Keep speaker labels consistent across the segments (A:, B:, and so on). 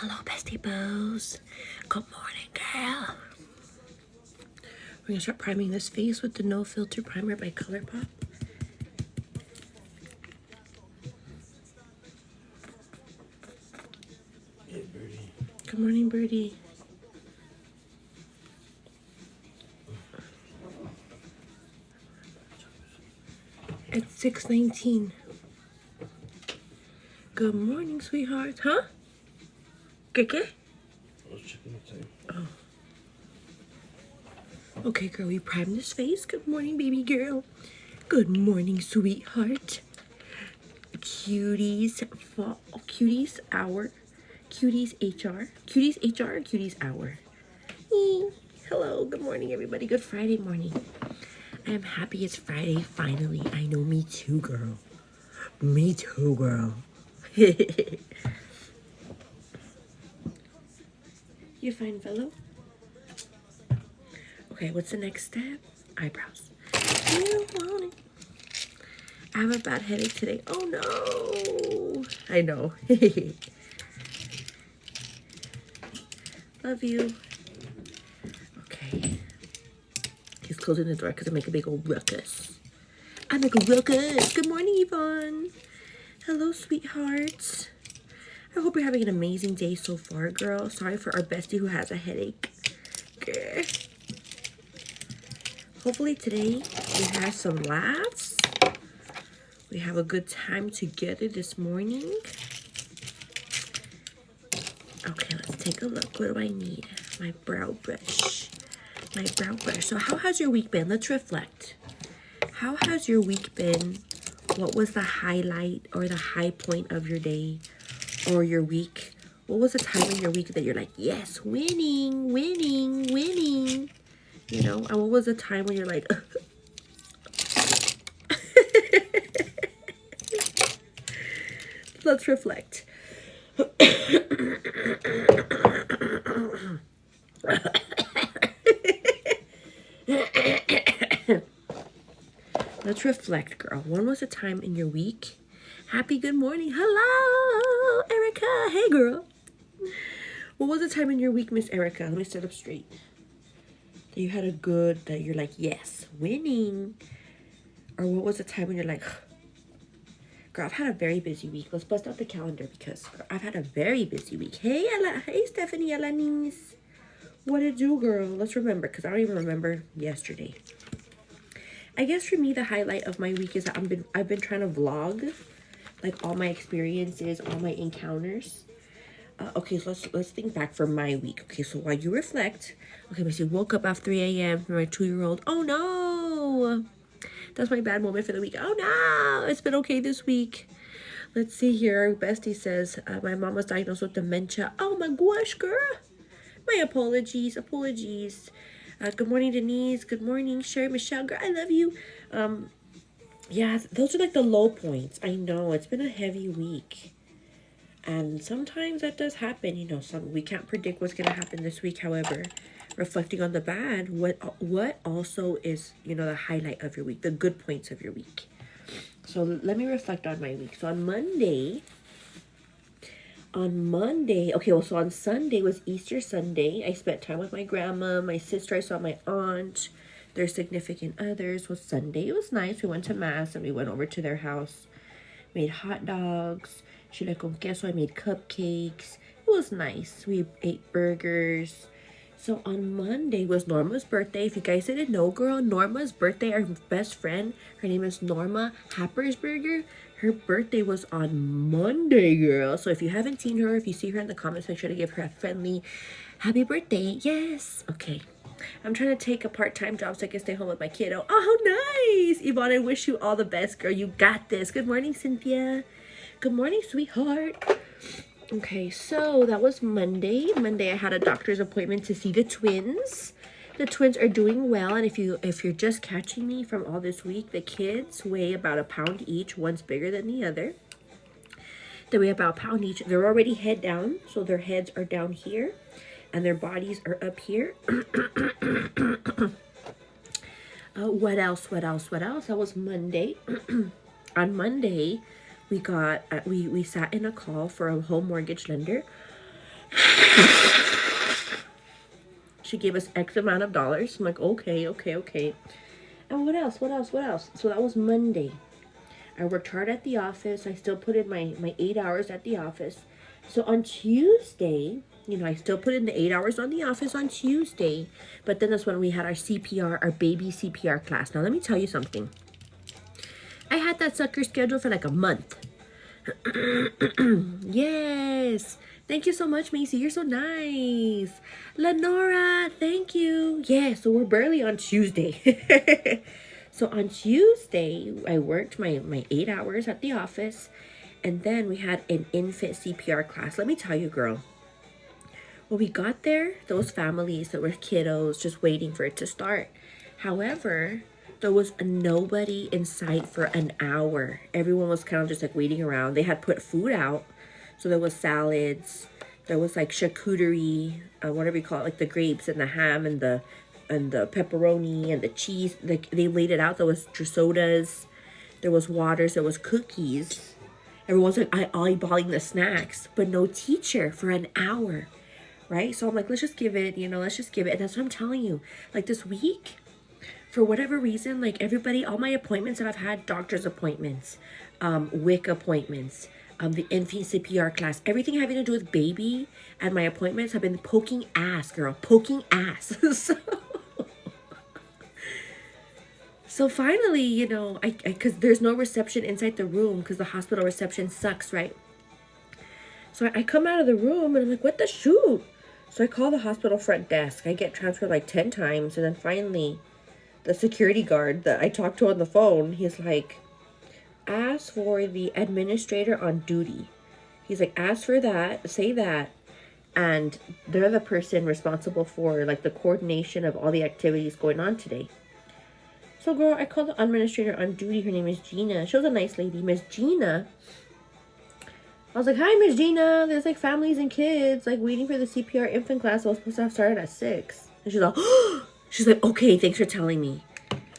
A: Hello, bestie boos. Good morning, girl. We're gonna start priming this face with the No Filter Primer by ColourPop.
B: Hey, Birdie.
A: Good morning, Birdie. It's 6:19. Good morning, sweetheart. Huh? Keke?
B: I was checking the time.
A: Oh. Okay, girl, we primed this face. Good morning, baby girl. Good morning, sweetheart. Cuties fall. Cuties hour. Cuties HR. Cuties HR or Cuties hour. Hello, good morning, everybody. Good Friday morning. I am happy it's Friday, finally. I know, me too, girl. Me too, girl. You fine, fellow? Okay, what's the next step? Eyebrows. You want it. I have a bad headache today. Oh, no. I know. Love you. Okay. He's closing the door because I make a big old ruckus. I make a ruckus. Good morning, Yvonne. Hello, sweethearts. I hope you're having an amazing day so far, girl. Sorry for our bestie who has a headache. Grr. Hopefully today we have some laughs. We have a good time together this morning. Okay, let's take a look. What do I need? My brow brush. My brow brush. So how has your week been? Let's reflect. How has your week been? What was the highlight or the high point of your day or your week? What was the time in your week that you're like, yes, winning, winning, winning? You know, and what was the time when you're like, let's reflect. Let's reflect, girl. When was the time in your week? Happy good morning. Hello, Erica. Hey, girl. What was the time in your week, Miss Erica? Let me sit up straight. That you had a good, that you're like, yes, winning. Or what was the time when you're like, girl, I've had a very busy week. Let's bust out the calendar because girl, I've had a very busy week. Hey, Ella. Hey, Stephanie, Alanis. What it do, girl? Let's remember because I don't even remember yesterday. I guess for me, the highlight of my week is that I've been trying to vlog, like all my experiences, all my encounters. Okay, so let's think back for my week. Okay, so while you reflect, okay, I woke up at 3 a.m. for my 2-year-old. Oh no, that's my bad moment for the week. Oh no, it's been okay this week. Let's see here. Our bestie says my mom was diagnosed with dementia. Oh my gosh, girl. My apologies. Good morning, Denise. Good morning, Sherry, Michelle. Girl, I love you. Yeah, those are like the low points. I know it's been a heavy week. And sometimes that does happen, you know, we can't predict what's going to happen this week. However, reflecting on the bad, what also is, you know, the highlight of your week, the good points of your week. So let me reflect on my week. So on Monday, okay, well, so on Sunday was Easter Sunday. I spent time with my grandma, my sister, I saw my aunt, their significant others. Well, Sunday, it was nice. We went to mass and we went over to their house, made hot dogs. Chile con queso. I made cupcakes. It was nice. We ate burgers. So on Monday was Norma's birthday. If you guys didn't know, girl, Norma's birthday, our best friend, her name is Norma Happersberger. Her birthday was on Monday, girl. So if you haven't seen her, if you see her in the comments, make sure to give her a friendly happy birthday. Yes. Okay. I'm trying to take a part-time job so I can stay home with my kiddo. Oh, nice. Yvonne, I wish you all the best, girl. You got this. Good morning, Cynthia. Good morning, sweetheart. Okay, so that was Monday. Monday, I had a doctor's appointment to see the twins. The twins are doing well, and if you're just catching me from all this week, the kids weigh about a pound each. One's bigger than the other. They weigh about a pound each. They're already head down, so their heads are down here, and their bodies are up here. What else? That was Monday. On Monday, we sat in a call for a home mortgage lender. She gave us X amount of dollars. I'm like, okay, okay, okay. And what else? What else? What else? So that was Monday. I worked hard at the office. I still put in my 8 hours at the office. So on Tuesday, I still put in the 8 hours on the office on Tuesday. But then that's when we had our CPR, our baby CPR class. Now, let me tell you something. I had that sucker scheduled for like a month. Yes. Thank you so much, Macy. You're so nice. Lenora, thank you. Yeah, so we're barely on Tuesday. So on Tuesday, I worked my 8 hours at the office. And then we had an infant CPR class. Let me tell you, girl. When we got there, those families that were kiddos just waiting for it to start. However, there was nobody in sight for an hour. Everyone was kind of just like waiting around. They had put food out. So there was salads, there was like charcuterie, whatever you call it, like the grapes and the ham and the pepperoni and the cheese. Like they laid it out. There was sodas, there was waters, there was cookies. Everyone's like eyeballing the snacks, but no teacher for an hour, right? So I'm like, let's just give it, let's just give it. And that's what I'm telling you. Like this week, for whatever reason, like everybody, all my appointments that I've had, doctor's appointments, WIC appointments, the infant CPR class, everything having to do with baby and my appointments have been poking ass, girl, poking ass. So finally, because there's no reception inside the room because the hospital reception sucks, right? So I come out of the room and I'm like, what the shoot? So I call the hospital front desk. I get transferred like 10 times. And then finally, the security guard that I talked to on the phone, he's like, ask for the administrator on duty. He's like, ask for that, say that, and they're the person responsible for like the coordination of all the activities going on today. So girl, I called the administrator on duty. Her name is Gina. She was a nice lady. Miss Gina. I was like, hi, Miss Gina. There's like families and kids like waiting for the CPR infant class. I was supposed to have started at 6. And she's like, she's like, okay, thanks for telling me.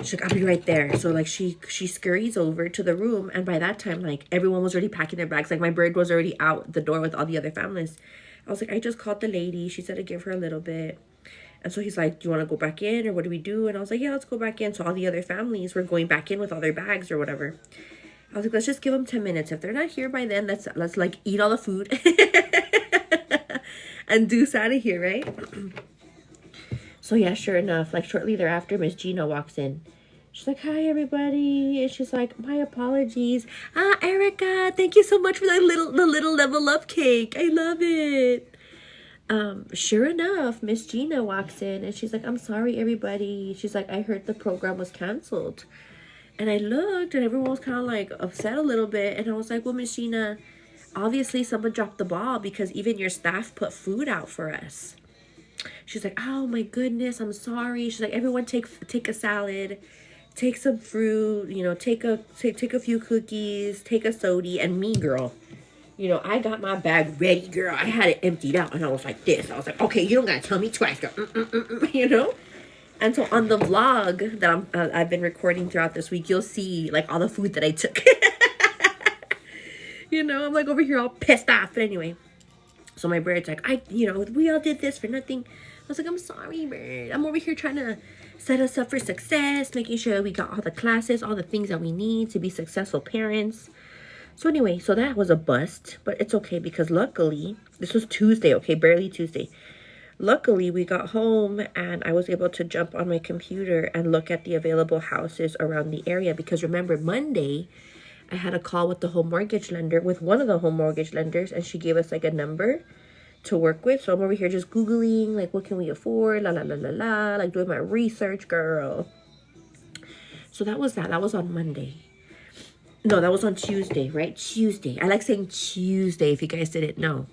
A: She's like, I'll be right there. So like she scurries over to the room, and by that time, like everyone was already packing their bags. Like my bird was already out the door with all the other families. I was like, I just called the lady. She said to give her a little bit. And so he's like, do you want to go back in or what do we do? And I was like, yeah, let's go back in. So all the other families were going back in with all their bags or whatever. I was like, let's just give them 10 minutes. If they're not here by then, let's like eat all the food and deuce out of here, right? So yeah, sure enough, like shortly thereafter, Miss Gina walks in. She's like, hi, everybody. And she's like, my apologies. Erica, thank you so much for the little level up cake. I love it. Sure enough, Miss Gina walks in and she's like, I'm sorry, everybody. She's like, I heard the program was canceled. And I looked and everyone was kind of like upset a little bit. And I was like, well, Miss Gina, obviously someone dropped the ball because even your staff put food out for us. She's like, oh my goodness, I'm sorry. She's like, everyone take a salad, take some fruit, take a few cookies, take a soda. And me, girl, I got my bag ready, girl. I had it emptied out and I was like this. I was like, okay, you don't gotta tell me twice, girl. And so on the vlog that I've been recording throughout this week, you'll see like all the food that I took. I'm like over here all pissed off. But anyway, so my bird's like, we all did this for nothing. I was like, I'm sorry, bird. I'm over here trying to set us up for success, making sure we got all the classes, all the things that we need to be successful parents. So anyway, so that was a bust, but it's okay because luckily, this was Tuesday, okay, barely Tuesday. Luckily, we got home and I was able to jump on my computer and look at the available houses around the area because remember, Monday, I had a call with the home mortgage lender, with one of the home mortgage lenders, and she gave us like a number to work with. So I'm over here just Googling, like, what can we afford? Like doing my research, girl. So that was that. That was on Monday. No, that was on Tuesday, right? Tuesday. I like saying Tuesday if you guys didn't know.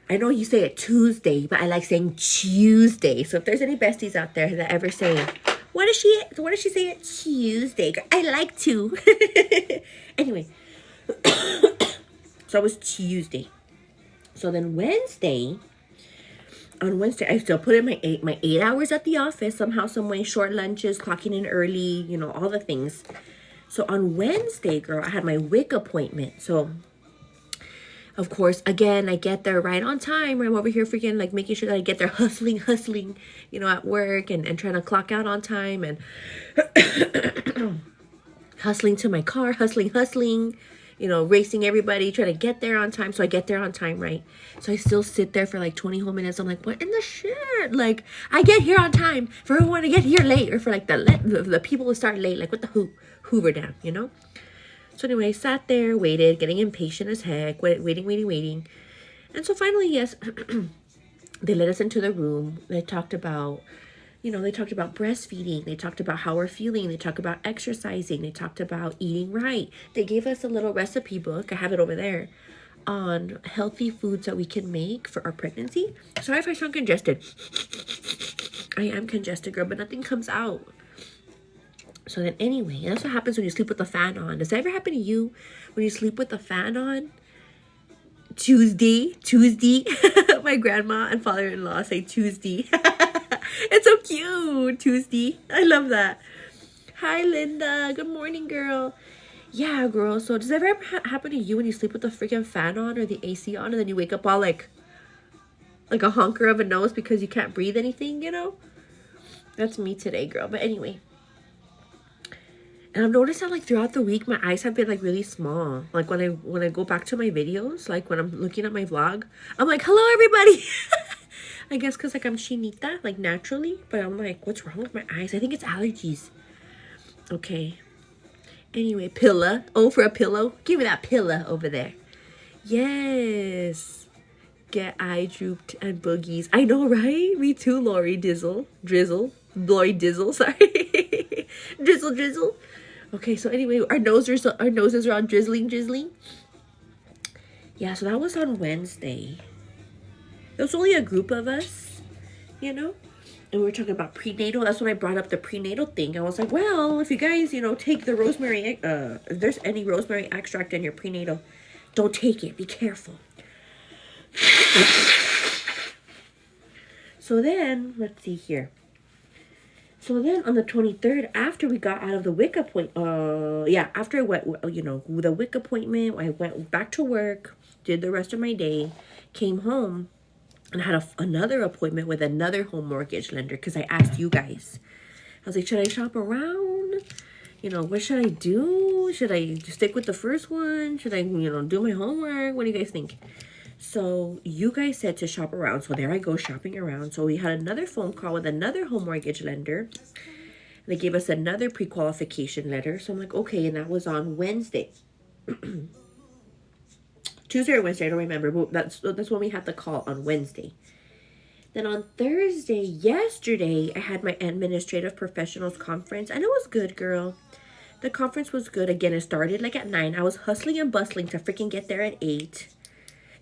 A: I know you say it Tuesday, but I like saying Tuesday. So if there's any besties out there that ever say, what does she say it Tuesday? I like to. Anyway. So it was Tuesday. So then on Wednesday, I still put in my 8 hours at the office. Somehow, some way, short lunches, clocking in early, all the things. So on Wednesday, girl, I had my WIC appointment. So Of course, again, I get there right on time. I'm over here freaking like making sure that I get there hustling, you know, at work and trying to clock out on time and hustling to my car, hustling, you know, racing everybody, trying to get there on time. So I get there on time, right? So I still sit there for like 20 whole minutes. I'm like, what in the shit? Like, I get here on time for everyone to get here late, or for like the people to start late. Like, what the hoover down, you know? So anyway, I sat there, waited, getting impatient as heck, waiting. And so finally, yes, they let us into the room. They talked about, you know, they talked about breastfeeding. They talked about how we're feeling. They talked about exercising. They talked about eating right. They gave us a little recipe book. I have it over there on healthy foods that we can make for our pregnancy. Sorry if I sound congested. I am congested, girl, but nothing comes out. So then anyway, that's what happens when you sleep with the fan on. Does that ever happen to you when you sleep with the fan on? Tuesday. My grandma and father-in-law say Tuesday. It's so cute. Tuesday. I love that. Hi, Linda. Good morning, girl. Yeah, girl. So does that ever happen to you when you sleep with the freaking fan on or the AC on, and then you wake up all like a honker of a nose because you can't breathe anything, you know? That's me today, girl. But anyway. And I've noticed that like throughout the week, my eyes have been like really small. Like when I go back to my videos, like when I'm looking at my vlog, I'm like, hello, everybody. I guess because like I'm chinita, like naturally. But I'm like, what's wrong with my eyes? I think it's allergies. Okay. Anyway, pillow. Oh, for a pillow. Give me that pillow over there. Yes. Get eye drooped and boogies. I know, right? Me too, Lori Drizzle. Lori Dizzle, sorry. Drizzle. Okay, so anyway, our noses are all drizzling. Yeah, so that was on Wednesday. There was only a group of us, you know? And we were talking about prenatal. That's when I brought up the prenatal thing. I was like, well, if you guys, you know, take the rosemary, if there's any rosemary extract in your prenatal, don't take it. Be careful. So then, let's see here. So then on the 23rd, after we got out of the WIC appointment, after I went, you know, the WIC appointment, I went back to work, did the rest of my day, came home, and had another appointment with another home mortgage lender because I asked you guys. I was like, should I shop around? You know, what should I do? Should I stick with the first one? Should I, you know, do my homework? What do you guys think? So you guys said to shop around. So there I go shopping around. So we had another phone call with another home mortgage lender. They gave us another pre-qualification letter. So I'm like, okay. And that was on Wednesday. Tuesday or Wednesday, I don't remember. But that's when we had the call, on Wednesday. Then on Thursday, yesterday, I had my administrative professionals conference. And it was good, girl. The conference was good. Again, it started like at 9. I was hustling and bustling to freaking get there at 8.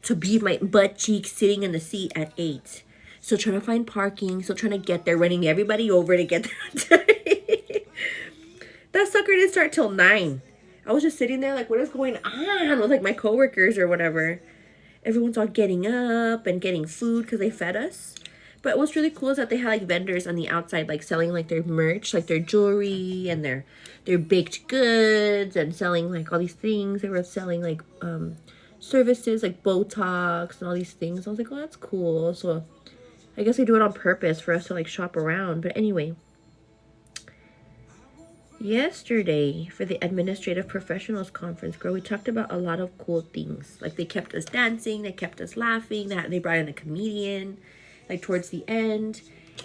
A: To be my butt cheek sitting in the seat at 8. Still trying to find parking. Still trying to get there. Running everybody over to get there. That sucker didn't start till 9. I was just sitting there like, what is going on with like my coworkers or whatever. Everyone's all getting up and getting food because they fed us. But what's really cool is that they had like vendors on the outside like selling like their merch, like their jewelry and their baked goods, and selling like all these things. They were selling like services like Botox and all these things. I was like, oh, that's cool. So I guess they do it on purpose for us to like shop around. But anyway, yesterday for the administrative professionals conference, girl, we talked about a lot of cool things. Like they kept us dancing, they kept us laughing, they brought in a comedian like towards the end.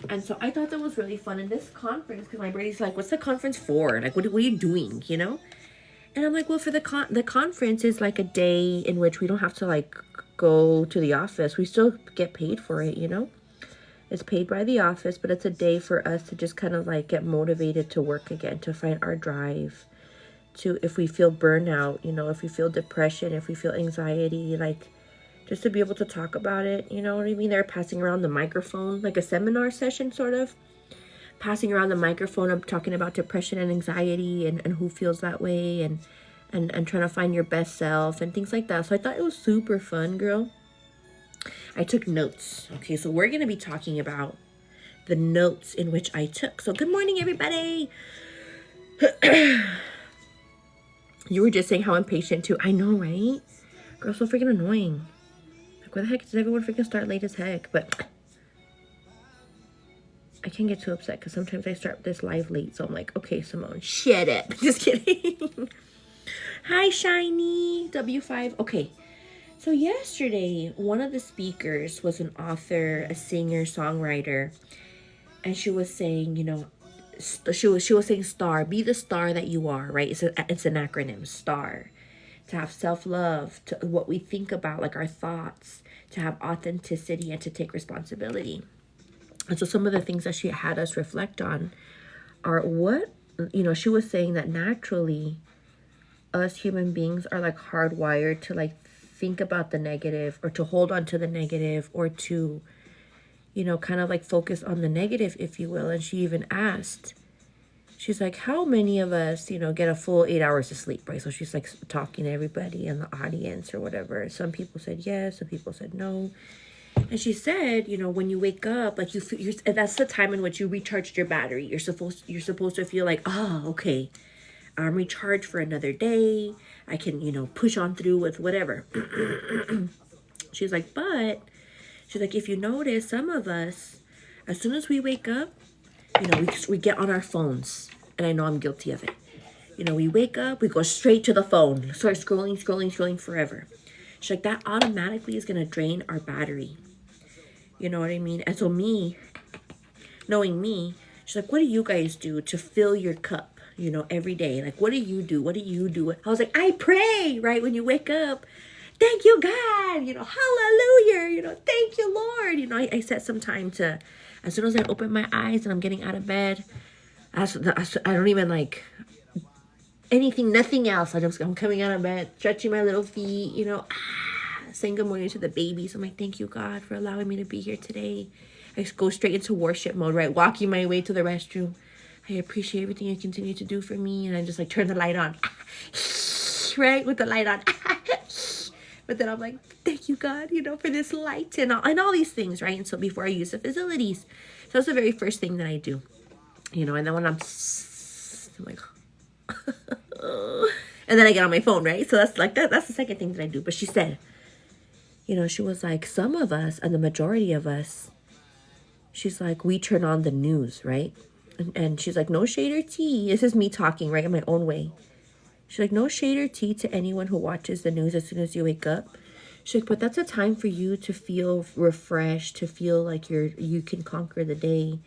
A: And so I thought that was really fun in this conference, because my brady's like, what's the conference for? Like, what are you doing, you know? And I'm like, well, for the conference is like a day in which we don't have to like go to the office. We still get paid for it, you know? It's paid by the office, but it's a day for us to just kind of like get motivated to work again, to find our drive, to, if we feel burnout, you know, if we feel depression, if we feel anxiety, like just to be able to talk about it, you know what I mean? They're passing around the microphone, like a seminar session sort of. Passing around the microphone, I'm talking about depression and anxiety and who feels that way, and trying to find your best self and things like that. So I thought it was super fun, girl. I took notes. Okay, so we're going to be talking about the notes in which I took. So good morning, everybody. You were just saying how impatient too. I know, right? Girl, so freaking annoying. Like, why the heck does everyone freaking start late as heck? But I can't get too upset because sometimes I start this live late. So I'm like, okay, Simone, shut up. Just kidding. Hi, Shiny. W5. Okay. So yesterday, one of the speakers was an author, a singer, songwriter. And she was saying, you know, she was saying star, be the star that you are, right? It's an acronym, STAR. To have self-love, to what we think about, like our thoughts, to have authenticity, and to take responsibility. And so some of the things that she had us reflect on are what, you know, she was saying that naturally us human beings are like hardwired to like think about the negative or to hold on to the negative or to, you know, kind of like focus on the negative, if you will. And she even asked, she's like, how many of us, you know, get a full 8 hours of sleep, right? So she's like talking to everybody in the audience or whatever. Some people said yes, some people said no. And she said, you know, when you wake up, like that's the time in which you recharged your battery. You're supposed to feel like, oh, okay, I'm recharged for another day. I can, you know, push on through with whatever. She's like, but she's like, if you notice, some of us, as soon as we wake up, you know, we get on our phones. And I know I'm guilty of it. You know, we wake up, we go straight to the phone, start scrolling forever. She's like, that automatically is going to drain our battery. You know what I mean? And so knowing me, she's like, what do you guys do to fill your cup, you know, every day? Like, what do you do? What do you do? I was like, I pray, right? When you wake up, thank you, God, you know, hallelujah, you know, thank you, Lord. You know, I set some time to, as soon as I open my eyes and I'm getting out of bed, I don't even like anything, nothing else. I'm coming out of bed, stretching my little feet, you know, saying good morning to the babies. I'm like, thank you, God, for allowing me to be here today. I just go straight into worship mode, right? Walking my way to the restroom. I appreciate everything you continue to do for me. And I just like turn the light on, right? With the light on. But then I'm like, thank you, God, you know, for this light and all these things, right? And so before I use the facilities, so that's the very first thing that I do, you know. And then when I'm like, and then I get on my phone, right? So that's like that's the second thing that I do. But she said, you know, she was like, some of us, and the majority of us, she's like, we turn on the news, right? And she's like, no shade or tea. This is me talking, right, in my own way. She's like, no shade or tea to anyone who watches the news as soon as you wake up. She's like, but that's a time for you to feel refreshed, to feel like you can conquer the day.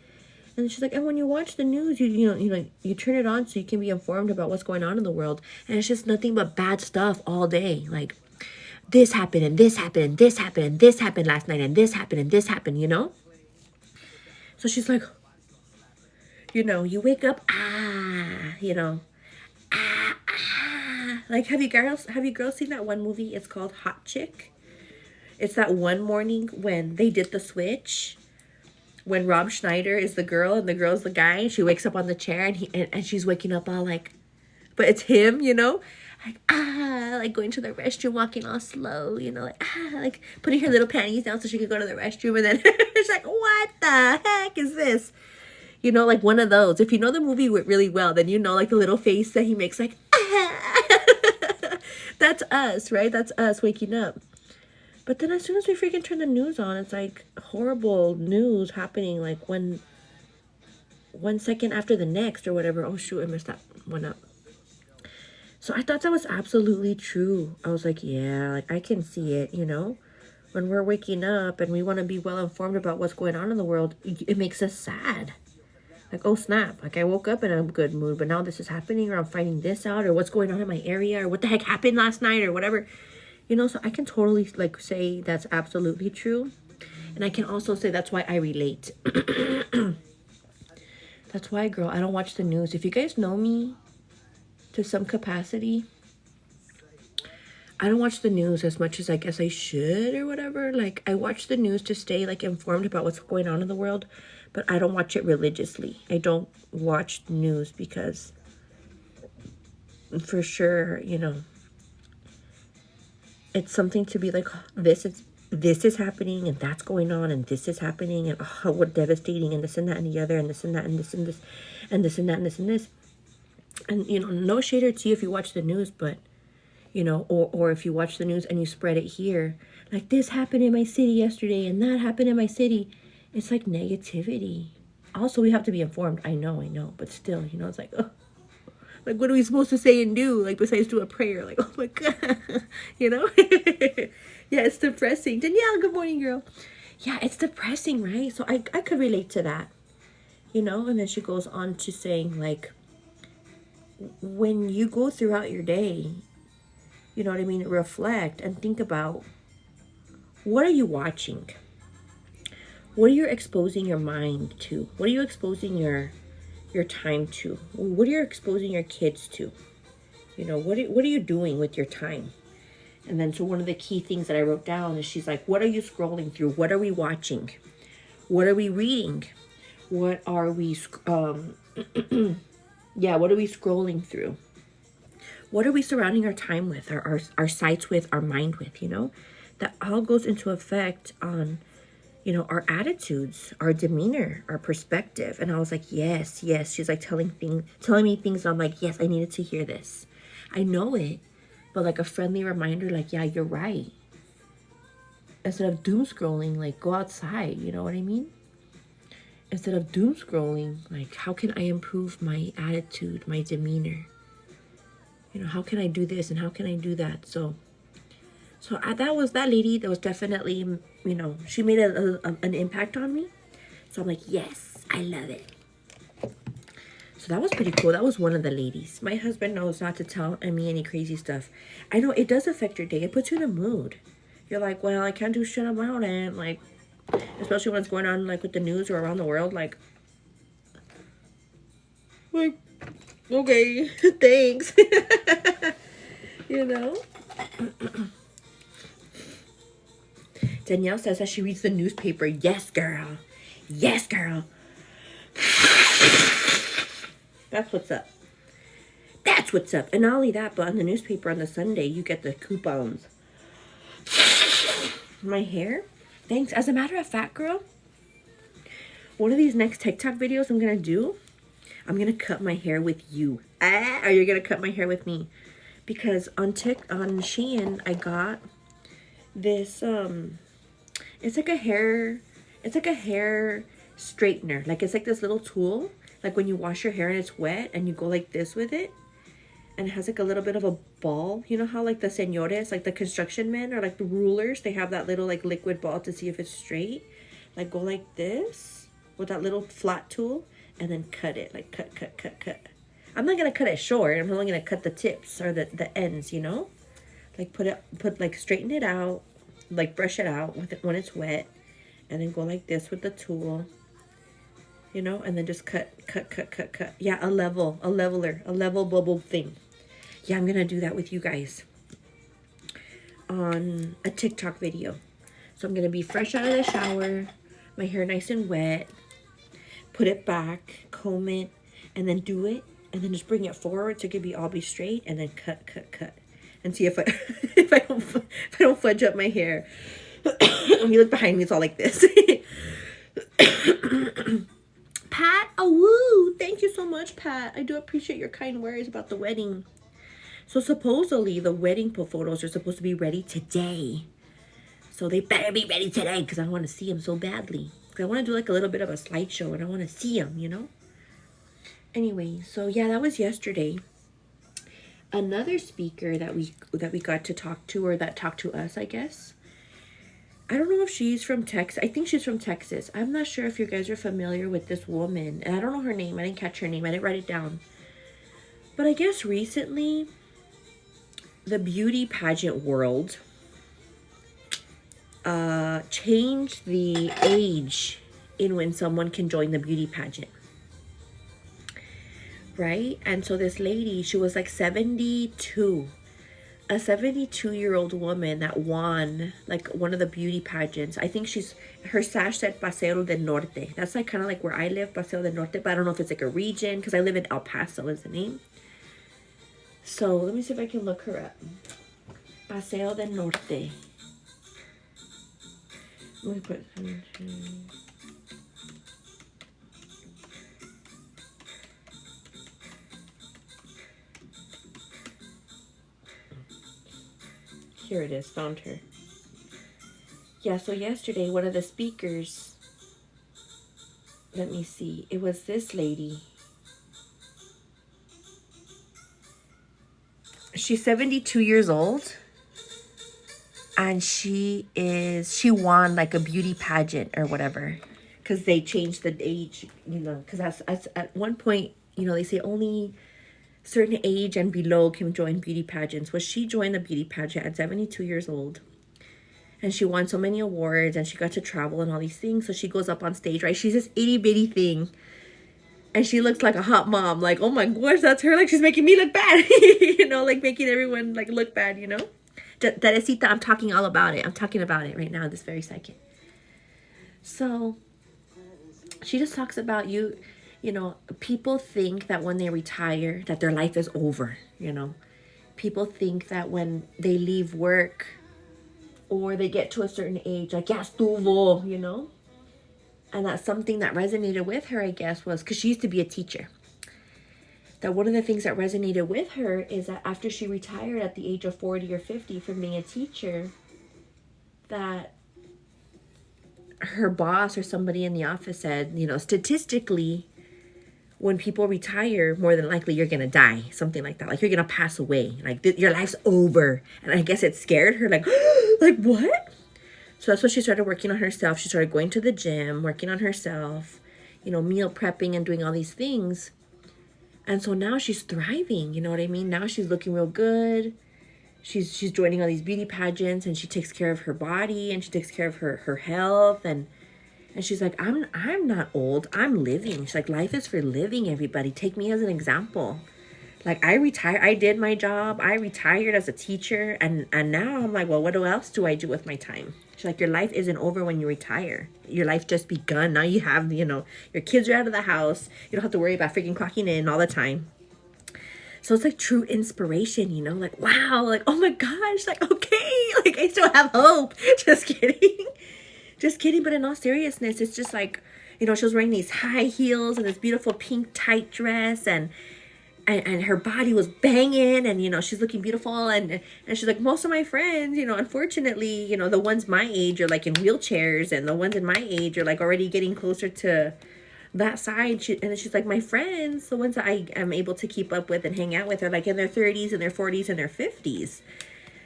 A: And she's like, and when you watch the news, you turn it on so you can be informed about what's going on in the world. And it's just nothing but bad stuff all day. Like, this happened, and this happened, and this happened, and this happened last night, and this happened, and this happened, you know? So she's like, you know, you wake up, you know, like, have you girls seen that one movie? It's called Hot Chick. It's that one morning when they did the switch, when Rob Schneider is the girl and the girl's the guy. She wakes up on the chair and she's waking up all like, but it's him, you know, like like going to the restroom, walking all slow, you know, like putting her little panties down so she could go to the restroom, and then she's like, what the heck is this? You know, like one of those. If you know the movie really well, then you know, like the little face that he makes, like, that's us, right? That's us waking up. But then as soon as we freaking turn the news on, it's like horrible news happening, like one second after the next or whatever. Oh shoot, I messed that one up. So I thought that was absolutely true. I was like, yeah, like I can see it, you know? When we're waking up and we want to be well informed about what's going on in the world, it makes us sad. Like, oh snap, like I woke up in a good mood, but now this is happening, or I'm finding this out, or what's going on in my area, or what the heck happened last night, or whatever. You know, so I can totally like say that's absolutely true. And I can also say that's why I relate. That's why, girl, I don't watch the news. If you guys know me to some capacity, I don't watch the news as much as I guess I should or whatever. Like, I watch the news to stay like informed about what's going on in the world, but I don't watch it religiously. I don't watch news because for sure, you know, it's something to be like, this is happening, and that's going on, and this is happening, and oh, what devastating, and this and that and the other, and this and that and this and this and this and that and this and this. And you know, no shade or tea if you watch the news, but you know, or if you watch the news and you spread it here, like this happened in my city yesterday and that happened in my city. It's like negativity. Also, we have to be informed. I know, but still, you know, it's like, oh, like what are we supposed to say and do? Like besides do a prayer, like, oh my God, you know? Yeah, it's depressing. Danielle, good morning, girl. Yeah, it's depressing, right? So I could relate to that, you know? And then she goes on to saying, like, when you go throughout your day, you know what I mean, reflect and think about, what are you watching? What are you exposing your mind to? What are you exposing your time to? What are you exposing your kids to? You know, what are you doing with your time? And then so one of the key things that I wrote down is she's like, what are you scrolling through? What are we watching? What are we reading? What are we yeah, what are we scrolling through? What are we surrounding our time with, our sights with, our mind with, you know? That all goes into effect on, you know, our attitudes, our demeanor, our perspective. And I was like, yes. She's like telling me things. And I'm like, yes, I needed to hear this. I know it, but like a friendly reminder, like, yeah, you're right. Instead of doom scrolling, like go outside. You know what I mean? Instead of doom scrolling, like how can I improve my attitude, my demeanor? You know, how can I do this and how can I do that? So that was that lady. That was definitely, you know, she made an impact on me. So I'm like, yes, I love it. So that was pretty cool. That was one of the ladies. My husband knows not to tell me any crazy stuff. I know it does affect your day. It puts you in a mood. You're like, well, I can't do shit about it. Like, especially when it's going on like with the news or around the world. Like, okay, thanks. You know? Danielle says that she reads the newspaper. Yes, girl. Yes, girl. That's what's up. That's what's up. And not only that, but on the newspaper on the Sunday, you get the coupons. My hair? Thanks. As a matter of fact, girl, one of these next TikTok videos I'm going to do, I'm going to cut my hair with you. Or you're going to cut my hair with me. Because on Shein, I got this, it's like a hair straightener. Like it's like this little tool. Like when you wash your hair and it's wet and you go like this with it. And it has like a little bit of a ball. You know how like the señores, like the construction men or like the rulers, they have that little like liquid ball to see if it's straight. Like go like this with that little flat tool and then cut it. Like cut. I'm not going to cut it short. I'm only going to cut the tips or the ends, you know? Like like straighten it out. Like brush it out with it when it's wet. And then go like this with the tool. You know, and then just cut. Yeah, a level bubble thing. Yeah, I'm gonna do that with you guys on a TikTok video. So I'm gonna be fresh out of the shower, my hair nice and wet, put it back, comb it, and then do it, and then just bring it forward so it could all be straight, and then cut, and see if I if I don't fudge up my hair. You look behind me, it's all like this. Pat, woo! Thank you so much, Pat. I do appreciate your kind words about the wedding. So supposedly the wedding photos are supposed to be ready today. So they better be ready today because I want to see them so badly. Because I want to do like a little bit of a slideshow and I want to see them, you know? Anyway, so yeah, that was yesterday. Another speaker that we got to talk to, or that talked to us, I guess. I don't know if she's from Texas. I think she's from Texas. I'm not sure if you guys are familiar with this woman. And I don't know her name. I didn't catch her name. I didn't write it down. But I guess recently, the beauty pageant world changed the age in when someone can join the beauty pageant. Right? And so this lady, she was like 72. A 72-year-old woman that won like one of the beauty pageants. I think her sash said Paseo del Norte. That's like kind of like where I live, Paseo del Norte, but I don't know if it's like a region because I live in El Paso is the name. So let me see if I can look her up. Paseo del Norte. Let me put Here it is. Found her. Yeah, so yesterday, one of the speakers, let me see, it was this lady. She's 72 years old. And she won like a beauty pageant or whatever. Because they changed the age, you know, because at one point, you know, they say only certain age and below can join beauty pageants. Well, she joined the beauty pageant at 72 years old. And she won so many awards and she got to travel and all these things. So she goes up on stage, right? She's this itty bitty thing. And she looks like a hot mom. Like, oh my gosh, that's her. Like, she's making me look bad. You know, like making everyone like look bad, you know? Teresita, I'm talking all about it. I'm talking about it right now, this very second. So she just talks about you know, people think that when they retire, that their life is over, you know. People think that when they leave work or they get to a certain age, like, ya estuvo, you know. And that's something that resonated with her, I guess, was because she used to be a teacher. That one of the things that resonated with her is that after she retired at the age of 40 or 50 from being a teacher, that her boss or somebody in the office said, you know, statistically, when people retire, more than likely you're going to die. Something like that. Like, you're going to pass away. Like, your life's over. And I guess it scared her. Like, like, what? So that's what she started working on herself. She started going to the gym, working on herself, you know, meal prepping and doing all these things. And so now she's thriving. You know what I mean? Now she's looking real good. She's joining all these beauty pageants, and she takes care of her body, and she takes care of her health, and she's like, I'm not old, I'm living. She's like, life is for living, everybody. Take me as an example. Like, I retired, I did my job, I retired as a teacher, and now I'm like, well, what else do I do with my time? She's like, your life isn't over when you retire. Your life just begun. Now you have, you know, your kids are out of the house. You don't have to worry about freaking clocking in all the time. So it's like true inspiration, you know, like, wow, like, oh my gosh, like, okay, like, I still have hope. Just kidding. Just kidding. But in all seriousness, it's just like, you know, she was wearing these high heels and this beautiful pink tight dress, and her body was banging, and, you know, she's looking beautiful. And she's like, most of my friends, you know, unfortunately, you know, the ones my age are like in wheelchairs, and the ones in my age are like already getting closer to that side. And she's like, my friends, the ones that I am able to keep up with and hang out with, are like in their 30s and their 40s and their 50s.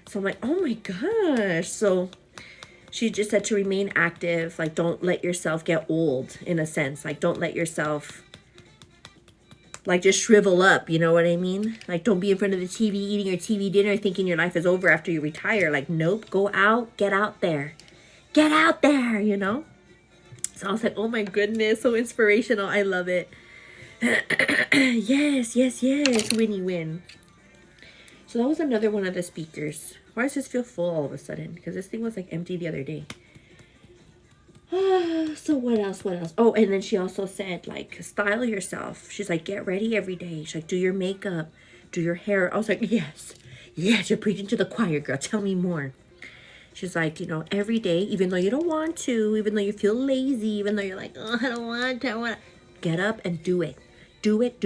A: So I'm like, oh my gosh. So she just said to remain active. Like, don't let yourself get old, in a sense. Like, don't let yourself like just shrivel up, you know what I mean? Like, don't be in front of the TV eating your TV dinner thinking your life is over after you retire. Like, nope, go out, get out there, you know? So I was like, oh my goodness, so inspirational. I love it. Yes, Winnie win. So that was another one of the speakers. Why does this feel full all of a sudden? Because this thing was like empty the other day. So what else? Oh, and then she also said, like, style yourself. She's like, get ready every day. She's like, do your makeup, do your hair. I was like, yes, you're preaching to the choir, girl. Tell me more. She's like, you know, every day, even though you don't want to, even though you feel lazy, even though you're like, oh, I don't want to, get up and do it. Do it.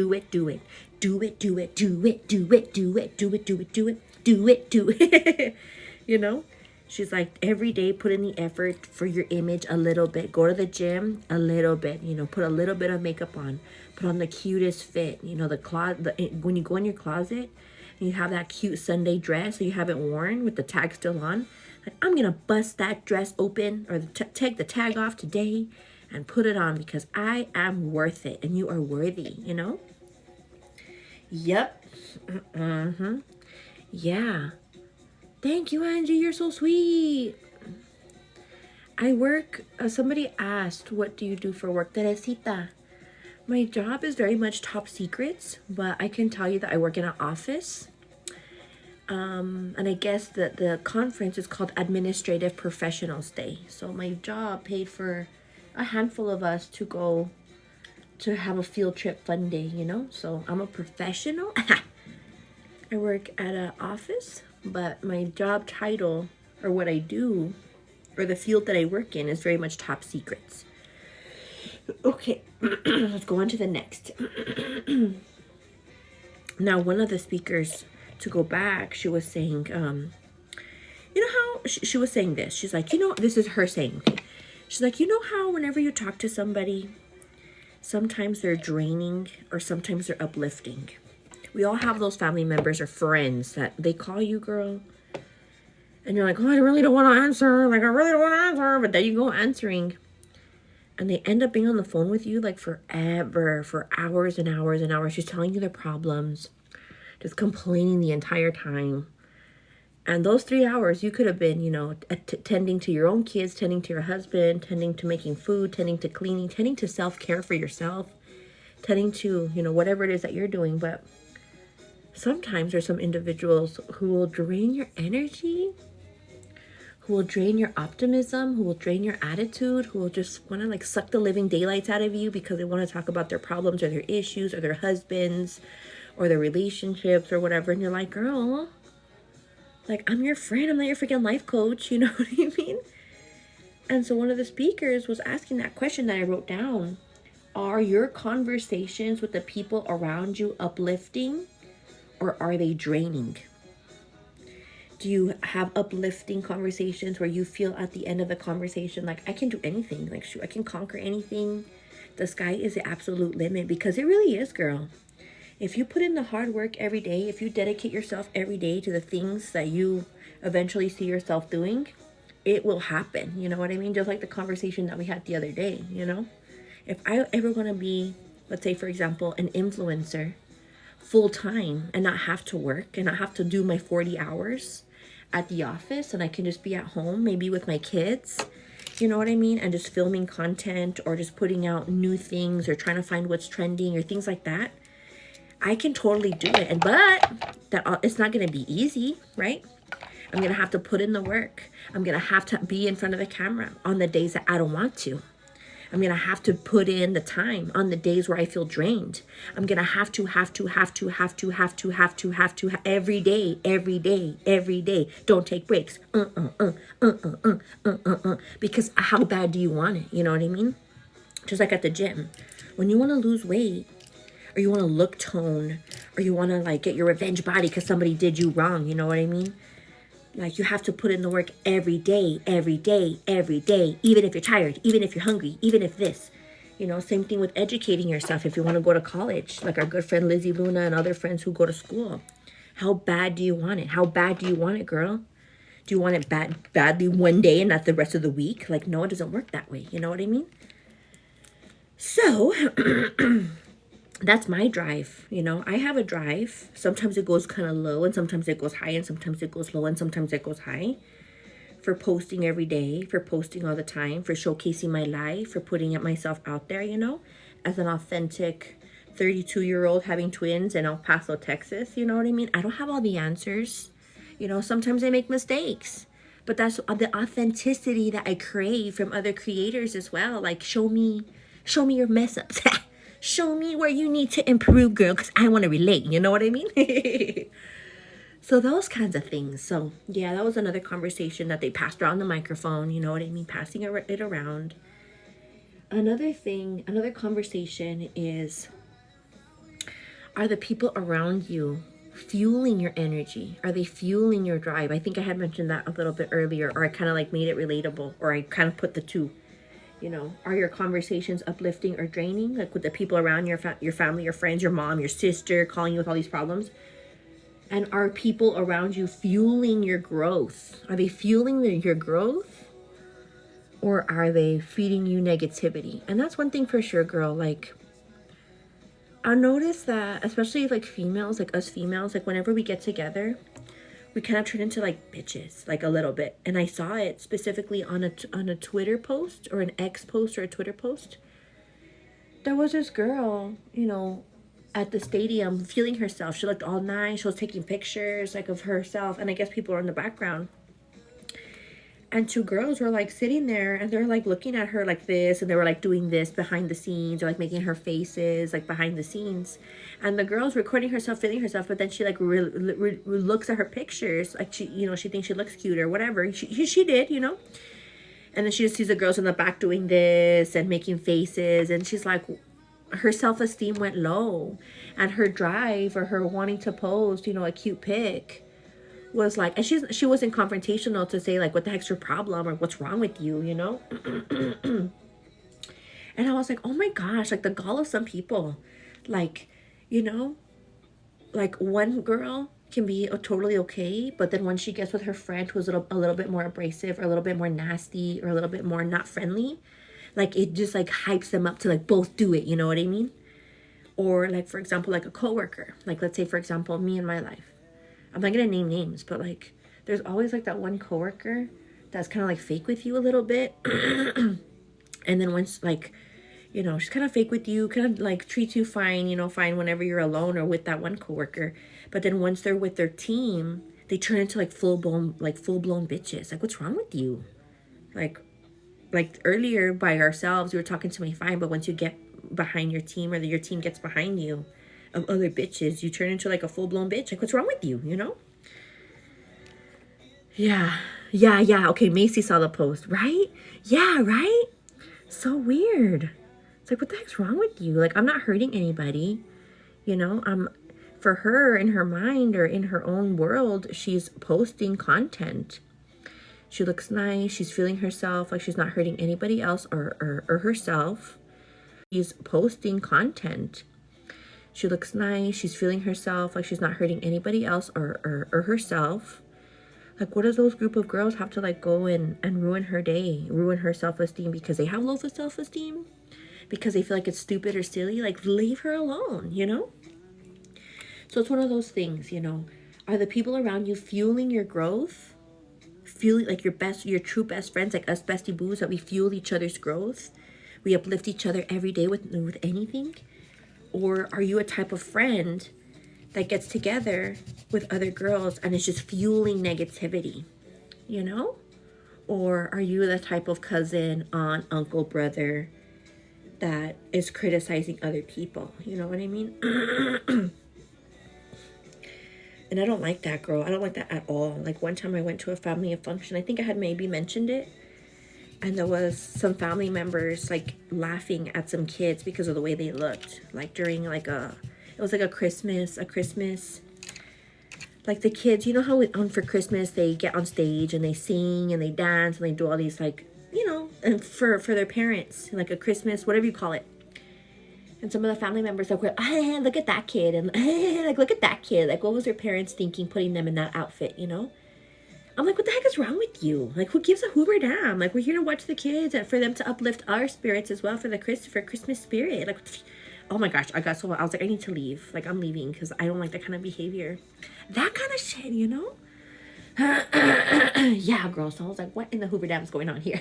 A: You know? She's like, every day, put in the effort for your image a little bit. Go to the gym a little bit. You know, put a little bit of makeup on. Put on the cutest fit. You know, when you go in your closet and you have that cute Sunday dress that you haven't worn with the tag still on, like, I'm going to bust that dress open, or take the tag off today and put it on, because I am worth it and you are worthy, you know? Yep. Yeah. Thank you, Angie. You're so sweet. I work, somebody asked, what do you do for work? Teresita. My job is very much top secrets, but I can tell you that I work in an office. And I guess that the conference is called Administrative Professionals Day. So my job paid for a handful of us to go to have a field trip fun day, you know? So I'm a professional. I work at an office, but my job title, or what I do, or the field that I work in, is very much top secrets. Okay, let's go on to the next. Now, one of the speakers, to go back, she was saying, she was saying this. She's like, this is her saying, okay? She's like, how whenever you talk to somebody, sometimes they're draining or sometimes they're uplifting. We all have those family members or friends that they call you, girl, and you're like, oh, I really don't want to answer. Like, I really don't want to answer. But then you go answering, and they end up being on the phone with you like forever, for hours and hours and hours, just telling you their problems, just complaining the entire time. And those 3 hours, you could have been, tending to your own kids, tending to your husband, tending to making food, tending to cleaning, tending to self-care for yourself, tending to, whatever it is that you're doing. But sometimes there's some individuals who will drain your energy, who will drain your optimism, who will drain your attitude, who will just want to like suck the living daylights out of you because they want to talk about their problems or their issues or their husbands or their relationships or whatever. And you're like, girl, like, I'm your friend. I'm not your freaking life coach. You know what I mean? And so one of the speakers was asking that question that I wrote down. Are your conversations with the people around you uplifting or are they draining? Do you have uplifting conversations where you feel at the end of the conversation like, I can do anything. Like, shoot, I can conquer anything. The sky is the absolute limit, because it really is, girl. If you put in the hard work every day, if you dedicate yourself every day to the things that you eventually see yourself doing, it will happen. You know what I mean? Just like the conversation that we had the other day, If I ever want to be, let's say, for example, an influencer full time and not have to work and not have to do my 40 hours at the office, and I can just be at home, maybe with my kids, you know what I mean? And just filming content or just putting out new things or trying to find what's trending or things like that. I can totally do it, but it's not going to be easy, right? I'm going to have to put in the work. I'm going to have to be in front of the camera on the days that I don't want to. I'm going to have to put in the time on the days where I feel drained. I'm going to have to every day. Don't take breaks. Because how bad do you want it? You know what I mean? Just like at the gym. When you want to lose weight, or you want to look tone, or you want to like get your revenge body because somebody did you wrong, you know what I mean? Like, you have to put in the work every day, even if you're tired, even if you're hungry, even if this, same thing with educating yourself. If you want to go to college, like our good friend Lizzie Luna and other friends who go to school, how bad do you want it? How bad do you want it, girl? Do you want it badly one day and not the rest of the week? Like, no, it doesn't work that way. You know what I mean? So that's my drive. I have a drive. Sometimes it goes kind of low, and sometimes it goes high, and sometimes it goes low, and sometimes it goes high. For posting every day, for posting all the time, for showcasing my life, for putting myself out there, as an authentic 32-year-old having twins in El Paso, Texas. You know what I mean? I don't have all the answers. Sometimes I make mistakes. But that's the authenticity that I crave from other creators as well. Like, show me your mess ups. Show me where you need to improve, girl, because I want to relate. You know what I mean? So those kinds of things. So, yeah, that was another conversation that they passed around the microphone. You know what I mean? Passing it around. Another conversation is, are the people around you fueling your energy? Are they fueling your drive? I think I had mentioned that a little bit earlier, or I kind of like made it relatable, or I kind of put the two. Are your conversations uplifting or draining? Like with the people around your family, your friends, your mom, your sister, calling you with all these problems? And are people around you fueling your growth? Are they fueling your growth? Or are they feeding you negativity? And that's one thing for sure, girl. Like, I notice that, especially like females, like us females, like whenever we get together, we kind of turn into like bitches, like a little bit. And I saw it specifically on a Twitter post, or an X post, or a Twitter post. There was this girl, at the stadium feeling herself. She looked all nice. She was taking pictures like of herself. And I guess people are in the background. And two girls were like sitting there, and they're like looking at her like this, and they were like doing this behind the scenes, or like making her faces like behind the scenes. And the girl's recording herself, feeling herself, but then she like looks at her pictures, like she thinks she looks cute or whatever. She did, And then she just sees the girls in the back doing this and making faces, and she's like, her self-esteem went low, and her drive, or her wanting to post, a cute pic, was like, and she wasn't confrontational to say like, what the heck's your problem or what's wrong with you, you know? And I was like, oh my gosh, like the gall of some people, like, you know, like one girl can be totally okay, but then when she gets with her friend who's a little bit more abrasive or a little bit more nasty or a little bit more not friendly, like it just like hypes them up to like both do it, you know what I mean? Or like, for example, like a coworker, like let's say, for example, me in my life. I'm not gonna name names, but like there's always like that one coworker that's kind of like fake with you a little bit. And then once like, you know, she's kind of fake with you, kind of like treats you fine, you know, fine whenever you're alone or with that one coworker. But then once they're with their team, they turn into like full blown bitches. Like, what's wrong with you? Like earlier by ourselves, we were talking to me fine, but once you get behind your team or your team gets behind you of other bitches, you turn into like a full blown bitch. Like, what's wrong with you? You know? Yeah. Okay, Macy saw the post, right? Yeah, right? So weird. It's like, what the heck's wrong with you? Like, I'm not hurting anybody, you know? For her, in her mind or in her own world, she's posting content. She looks nice. She's feeling herself like she's not hurting anybody else or herself. She's posting content. She looks nice. She's feeling herself like she's not hurting anybody else or herself. Like, what does those group of girls have to like go and ruin her day, ruin her self-esteem because they have low self-esteem? Because they feel like it's stupid or silly? Like, leave her alone, you know? So it's one of those things, you know. Are the people around you fueling your growth? Fueling like your true best friends, like us bestie boos, that we fuel each other's growth? We uplift each other every day with anything? Or are you a type of friend that gets together with other girls and is just fueling negativity, you know? Or are you the type of cousin, aunt, uncle, brother that is criticizing other people? You know what I mean? And I don't like that, girl. I don't like that at all. Like one time I went to a family function. I think I had maybe mentioned it. And there was some family members like laughing at some kids because of the way they looked. Like during like it was like a Christmas, like the kids, you know how for Christmas they get on stage and they sing and they dance and they do all these like, you know, and for their parents, like a Christmas, whatever you call it. And some of the family members like, look at that kid, and like, look at that kid. Like, what was their parents thinking putting them in that outfit, you know? I'm like, what the heck is wrong with you? Like, who gives a hoover damn? Like, we're here to watch the kids and for them to uplift our spirits as well for Christmas spirit. Like, oh my gosh, I was like, I need to leave. Like, I'm leaving because I don't like that kind of behavior. That kind of shit, you know? Yeah, girl. So I was like, what in the hoover damn is going on here?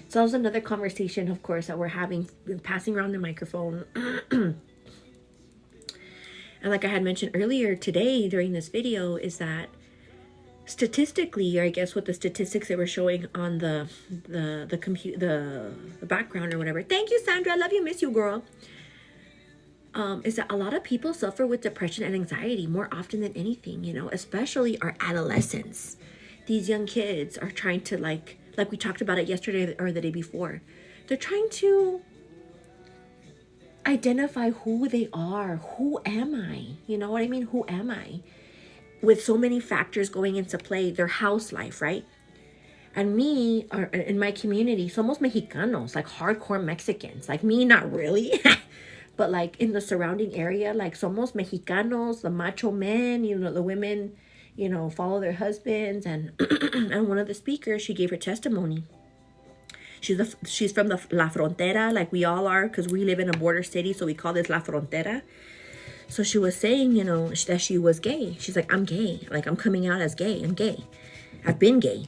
A: So that was another conversation, of course, that we're having, passing around the microphone. And like I had mentioned earlier today during this video, is that statistically, or I guess what the statistics they were showing on the background or whatever. Thank you, Sandra. I love you, miss you, girl. Is that a lot of people suffer with depression and anxiety more often than anything, you know, especially our adolescents. These young kids are trying to like we talked about it yesterday or the day before. They're trying to identify who they are. Who am I? You know what I mean? Who am I? With so many factors going into play, their house life, right? And me, or in my community, somos Mexicanos, like hardcore Mexicans. Like me, not really. But like in the surrounding area, like somos Mexicanos, the macho men, you know, the women, you know, follow their husbands. And and one of the speakers, she gave her testimony. She's from the La Frontera, like we all are, because we live in a border city, so we call this La Frontera. So she was saying, you know, that she was gay. She's like, I'm gay. Like, I'm coming out as gay. I'm gay. I've been gay.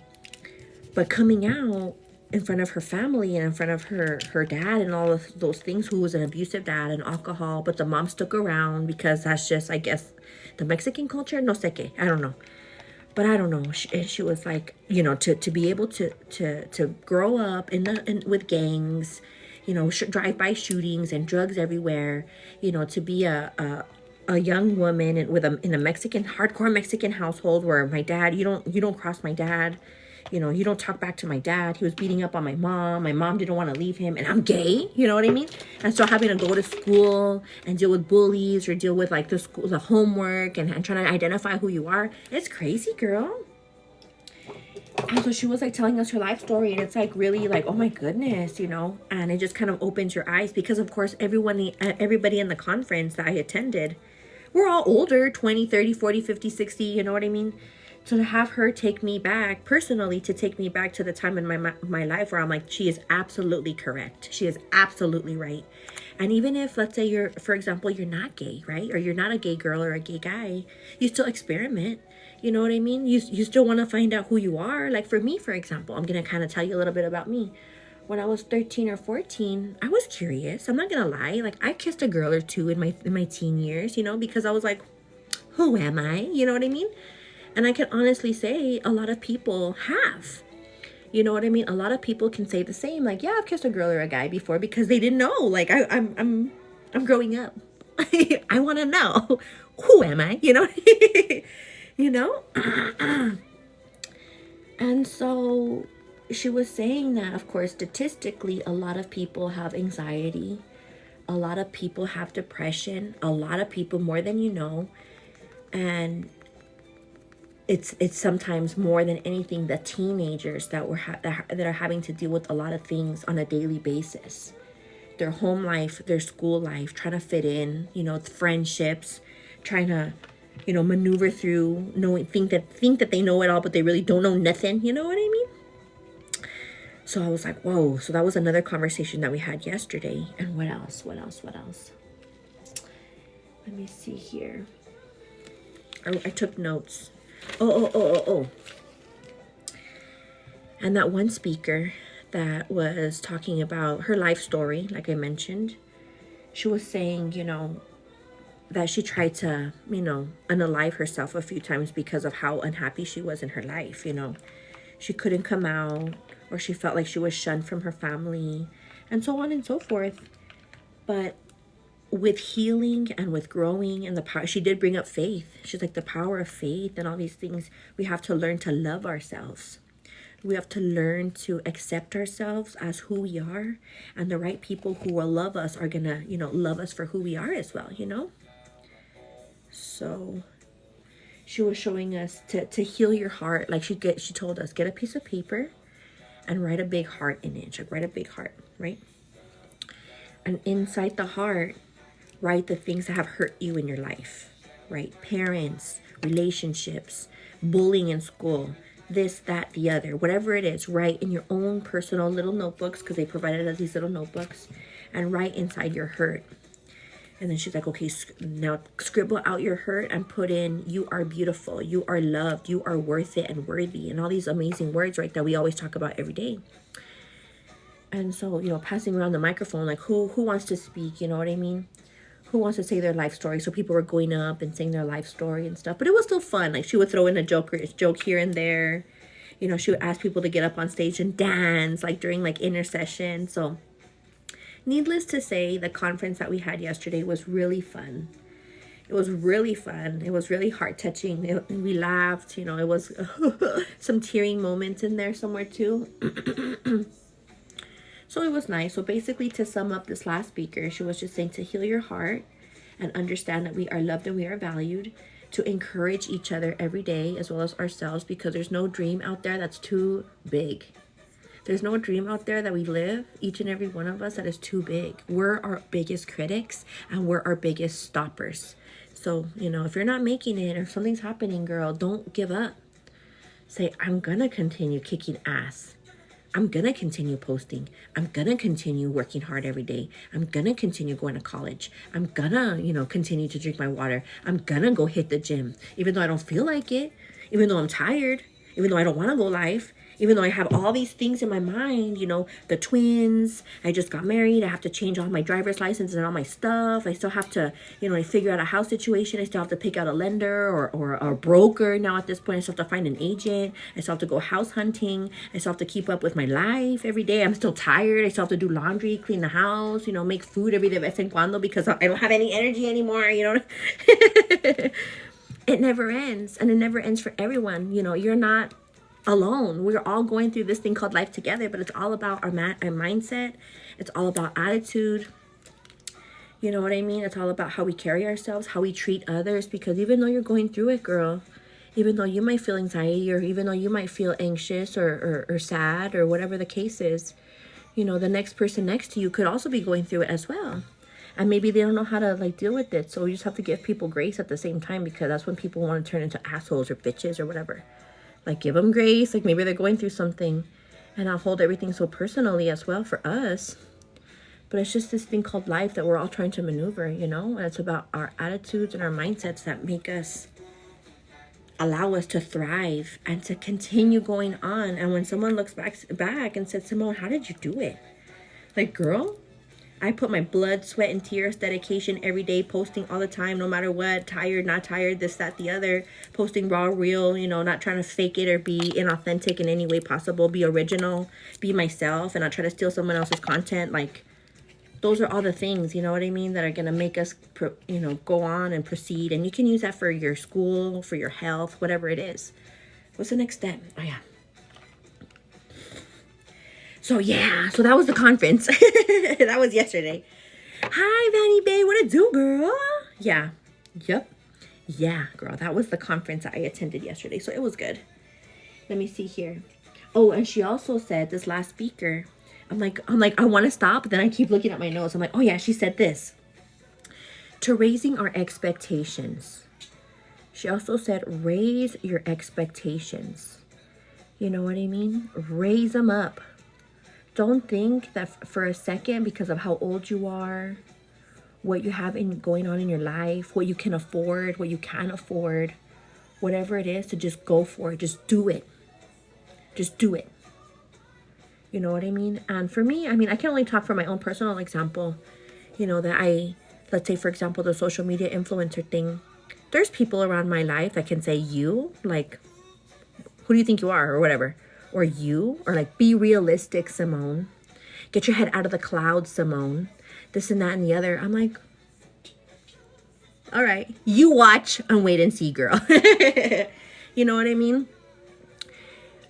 A: But coming out in front of her family and in front of her dad and all of those things, who was an abusive dad and alcohol, but the mom stuck around because that's just, I guess, the Mexican culture. No sé qué. I don't know. But I don't know. She was like, you know, to be able to grow up with gangs, you know, drive-by shootings and drugs everywhere, you know, to be a young woman in a Mexican, hardcore Mexican household where my dad, you don't cross my dad, You know, you don't talk back to my dad. He was beating up on my mom. My mom didn't want to leave him, and I'm gay. You know what I mean? And so having to go to school and deal with bullies or deal with like the homework and trying to identify who you are. It's crazy, girl. And so she was like telling us her life story, and it's like really like, oh my goodness, you know, and it just kind of opens your eyes because of course everybody in the conference that I attended, we're all older, 20, 30, 40, 50, 60, you know what I mean? So to have her take me back personally, to take me back to the time in my life where I'm like, she is absolutely correct. She is absolutely right. And even if, let's say you're, for example, you're not gay, right? Or you're not a gay girl or a gay guy, you still experiment. You know what I mean? You still want to find out who you are. Like for me, for example, I'm going to kind of tell you a little bit about me. When I was 13 or 14, I was curious. I'm not going to lie. Like I kissed a girl or two in my teen years, you know, because I was like, who am I? You know what I mean? And I can honestly say a lot of people have. You know what I mean? A lot of people can say the same. Like, yeah, I've kissed a girl or a guy before because they didn't know. Like I'm growing up. I want to know, who am I? You know? You know? And so she was saying that, of course, statistically, a lot of people have anxiety. A lot of people have depression. A lot of people, more than you know. And it's sometimes more than anything the teenagers that are having to deal with a lot of things on a daily basis. Their home life, their school life, trying to fit in, you know, friendships, trying to, you know, maneuver through, think that they know it all, but they really don't know nothing. You know what I mean? So I was like, whoa. So that was another conversation that we had yesterday. And what else? What else? Let me see here. I took notes. Oh. And that one speaker that was talking about her life story, like I mentioned, she was saying, you know, that she tried to, you know, unalive herself a few times because of how unhappy she was in her life, you know. She couldn't come out, or she felt like she was shunned from her family, and so on and so forth. But with healing and with growing and the power, she did bring up faith. She's like, the power of faith and all these things, we have to learn to love ourselves. We have to learn to accept ourselves as who we are, and the right people who will love us are gonna, you know, love us for who we are as well, you know. So she was showing us to heal your heart. Like she told us, get a piece of paper and write a big heart in it. Like write a big heart, right? And inside the heart, write the things that have hurt you in your life, right? Parents, relationships, bullying in school, this, that, the other, whatever it is, write in your own personal little notebooks, because they provided us these little notebooks, and write inside your hurt. And then she's like, okay, now scribble out your hurt and put in, you are beautiful, you are loved, you are worth it and worthy, and all these amazing words, right, that we always talk about every day. And so, you know, passing around the microphone, like who wants to speak, you know what I mean? Who wants to say their life story? So people were going up and saying their life story and stuff. But it was still fun. Like she would throw in a joke here and there. You know, she would ask people to get up on stage and dance, like during like intercession. So needless to say, the conference that we had yesterday was really fun. It was really fun. It was really heart-touching. We laughed. You know, it was some tearing moments in there somewhere too. So it was nice. So basically, to sum up this last speaker, she was just saying to heal your heart and understand that we are loved and we are valued, to encourage each other every day as well as ourselves, because there's no dream out there that's too big. There's no dream out there that we live, each and every one of us, that is too big. We're our biggest critics and we're our biggest stoppers. So, you know, if you're not making it or if something's happening, girl, don't give up. Say, I'm going to continue kicking ass. I'm going to continue posting. I'm going to continue working hard every day. I'm going to continue going to college. I'm going to, you know, continue to drink my water. I'm going to go hit the gym, even though I don't feel like it, even though I'm tired, even though I don't want to go live, even though I have all these things in my mind, you know, the twins, I just got married, I have to change all my driver's license and all my stuff. I still have to, you know, figure out a house situation. I still have to pick out a lender or a broker. Now at this point, I still have to find an agent. I still have to go house hunting. I still have to keep up with my life every day. I'm still tired. I still have to do laundry, clean the house, you know, make food every day de vez en cuando because I don't have any energy anymore, you know. It never ends, and it never ends for everyone. You know, you're not alone. We're all going through this thing called life together, but it's all about our mindset. It's all about attitude. You know what I mean? It's all about how we carry ourselves, how we treat others, because even though you're going through it, girl, even though you might feel anxiety, or even though you might feel anxious or sad or whatever the case is, you know, the next person next to you could also be going through it as well. And maybe they don't know how to like deal with it. So you just have to give people grace at the same time, because that's when people want to turn into assholes or bitches or whatever. Like, give them grace. Like, maybe they're going through something, and not hold everything so personally as well for us. But it's just this thing called life that we're all trying to maneuver, you know? And it's about our attitudes and our mindsets that make us, allow us to thrive and to continue going on. And when someone looks back and says, Simone, how did you do it? Like, girl, I put my blood, sweat, and tears, dedication every day, posting all the time, no matter what, tired, not tired, this, that, the other, posting raw, real, you know, not trying to fake it or be inauthentic in any way possible, be original, be myself, and not try to steal someone else's content. Like, those are all the things, you know what I mean, that are going to make us, you know, go on and proceed. And you can use that for your school, for your health, whatever it is. What's the next step? Oh, yeah. So, yeah. So, that was the conference. That was yesterday. Hi, Vanny Bae. What it do, girl? Yeah. Yep. Yeah, girl. That was the conference that I attended yesterday. So, it was good. Let me see here. Oh, and she also said, this last speaker, I'm like, I want to stop, but then I keep looking at my notes. I'm like, oh yeah, she said this. To raising our expectations. She also said, raise your expectations. You know what I mean? Raise them up. Don't think that for a second, because of how old you are, what you have going on in your life, what you can afford, what you can't afford, whatever it is, to just go for it. Just do it. Just do it. You know what I mean? And for me, I mean, I can only talk from my own personal example, you know, that let's say, for example, the social media influencer thing. There's people around my life that can say, you, like, who do you think you are, or whatever. Or you, or like, be realistic, Simone. Get your head out of the clouds, Simone. This and that and the other. I'm like, all right, you watch and wait and see, girl. You know what I mean?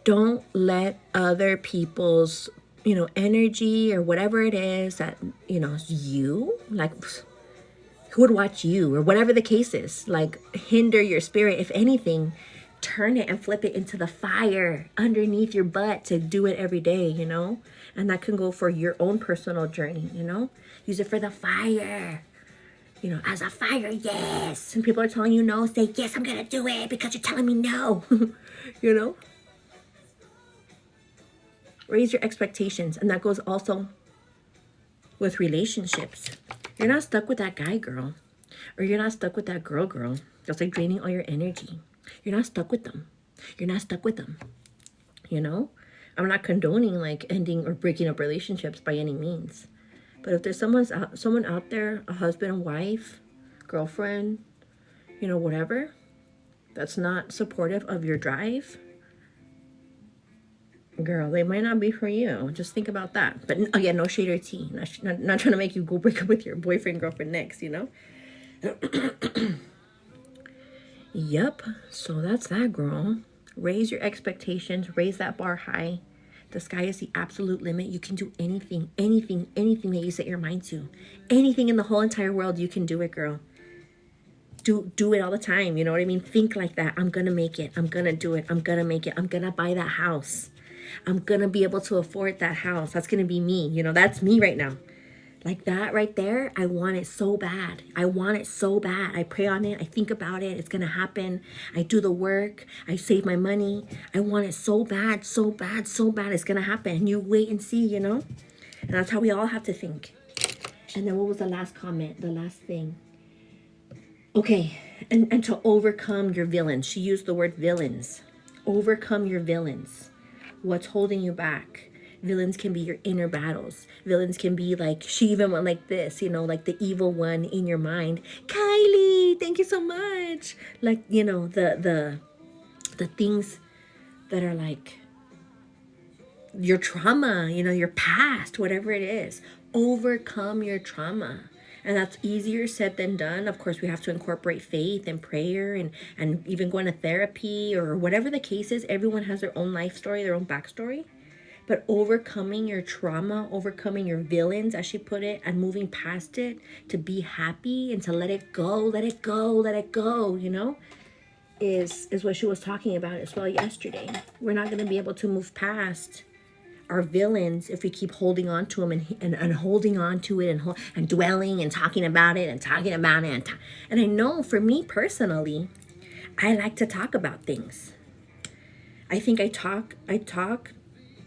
A: Don't let other people's, you know, energy or whatever it is that, you know, you, like, who would watch you, or whatever the case is, like, hinder your spirit. If anything, turn it and flip it into the fire underneath your butt to do it every day, you know? And that can go for your own personal journey, you know? Use it for the fire. You know, as a fire, yes. And people are telling you no, say, yes, I'm going to do it because you're telling me no. You know? Raise your expectations. And that goes also with relationships. You're not stuck with that guy, girl. Or you're not stuck with that girl. That's like draining all your energy. You're not stuck with them. You're not stuck with them. You know? I'm not condoning like ending or breaking up relationships by any means. But if there's someone out there, a husband and wife, girlfriend, you know, whatever, that's not supportive of your drive, girl, they might not be for you. Just think about that. But again, no shade or tea. Not trying to make you go break up with your boyfriend, girlfriend next, you know? Yep. So that's that, girl. Raise your expectations. Raise that bar high. The sky is the absolute limit. You can do anything that you set your mind to. Anything in the whole entire world, you can do it, girl. Do it all the time. You know what I mean? Think like that. I'm going to make it. I'm going to do it. I'm going to make it. I'm going to buy that house. I'm going to be able to afford that house. That's going to be me. You know, that's me right now. Like that right there, I want it so bad. I want it so bad. I pray on it. I think about it. It's going to happen. I do the work. I save my money. I want it so bad, so bad, so bad. It's going to happen. You wait and see, you know? And that's how we all have to think. And then what was the last comment? The last thing. Okay. And to overcome your villains. She used the word villains. Overcome your villains. What's holding you back? Villains can be your inner battles. Villains can be like, she even went like this, you know, like the evil one in your mind. Kylie, thank you so much. Like, you know, the things that are like your trauma, you know, your past, whatever it is. Overcome your trauma. And that's easier said than done. Of course, we have to incorporate faith and prayer and even going to therapy or whatever the case is. Everyone has their own life story, their own backstory. But overcoming your trauma, overcoming your villains, as she put it, and moving past it to be happy and to let it go, let it go, let it go, you know, is what she was talking about as well yesterday. We're not going to be able to move past our villains if we keep holding on to them and holding on to it and dwelling and talking about it and talking about it. And I know for me personally, I like to talk about things. I think I talk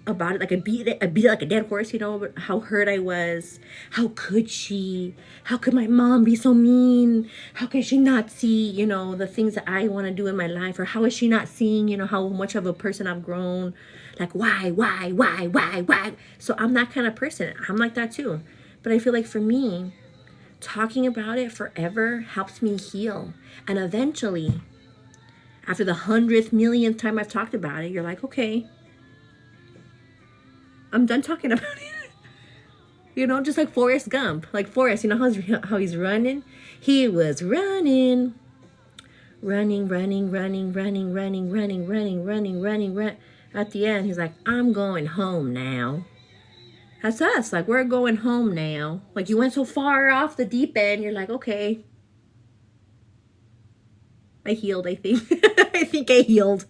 A: about it, like I beat it like a dead horse, you know, how hurt I was. How could she? How could my mom be so mean? How could she not see, you know, the things that I want to do in my life? Or how is she not seeing, you know, how much of a person I've grown? Like, why? So I'm that kind of person. I'm like that too. But I feel like for me, talking about it forever helps me heal. And eventually, after the 100th millionth time I've talked about it, you're like, okay, I'm done talking about it. You know, just like Forrest Gump. Like Forrest, you know how he's running? He was running. At the end, he's like, I'm going home now. That's us. Like, we're going home now. Like, you went so far off the deep end, you're like, okay. I healed, I think. I think I healed.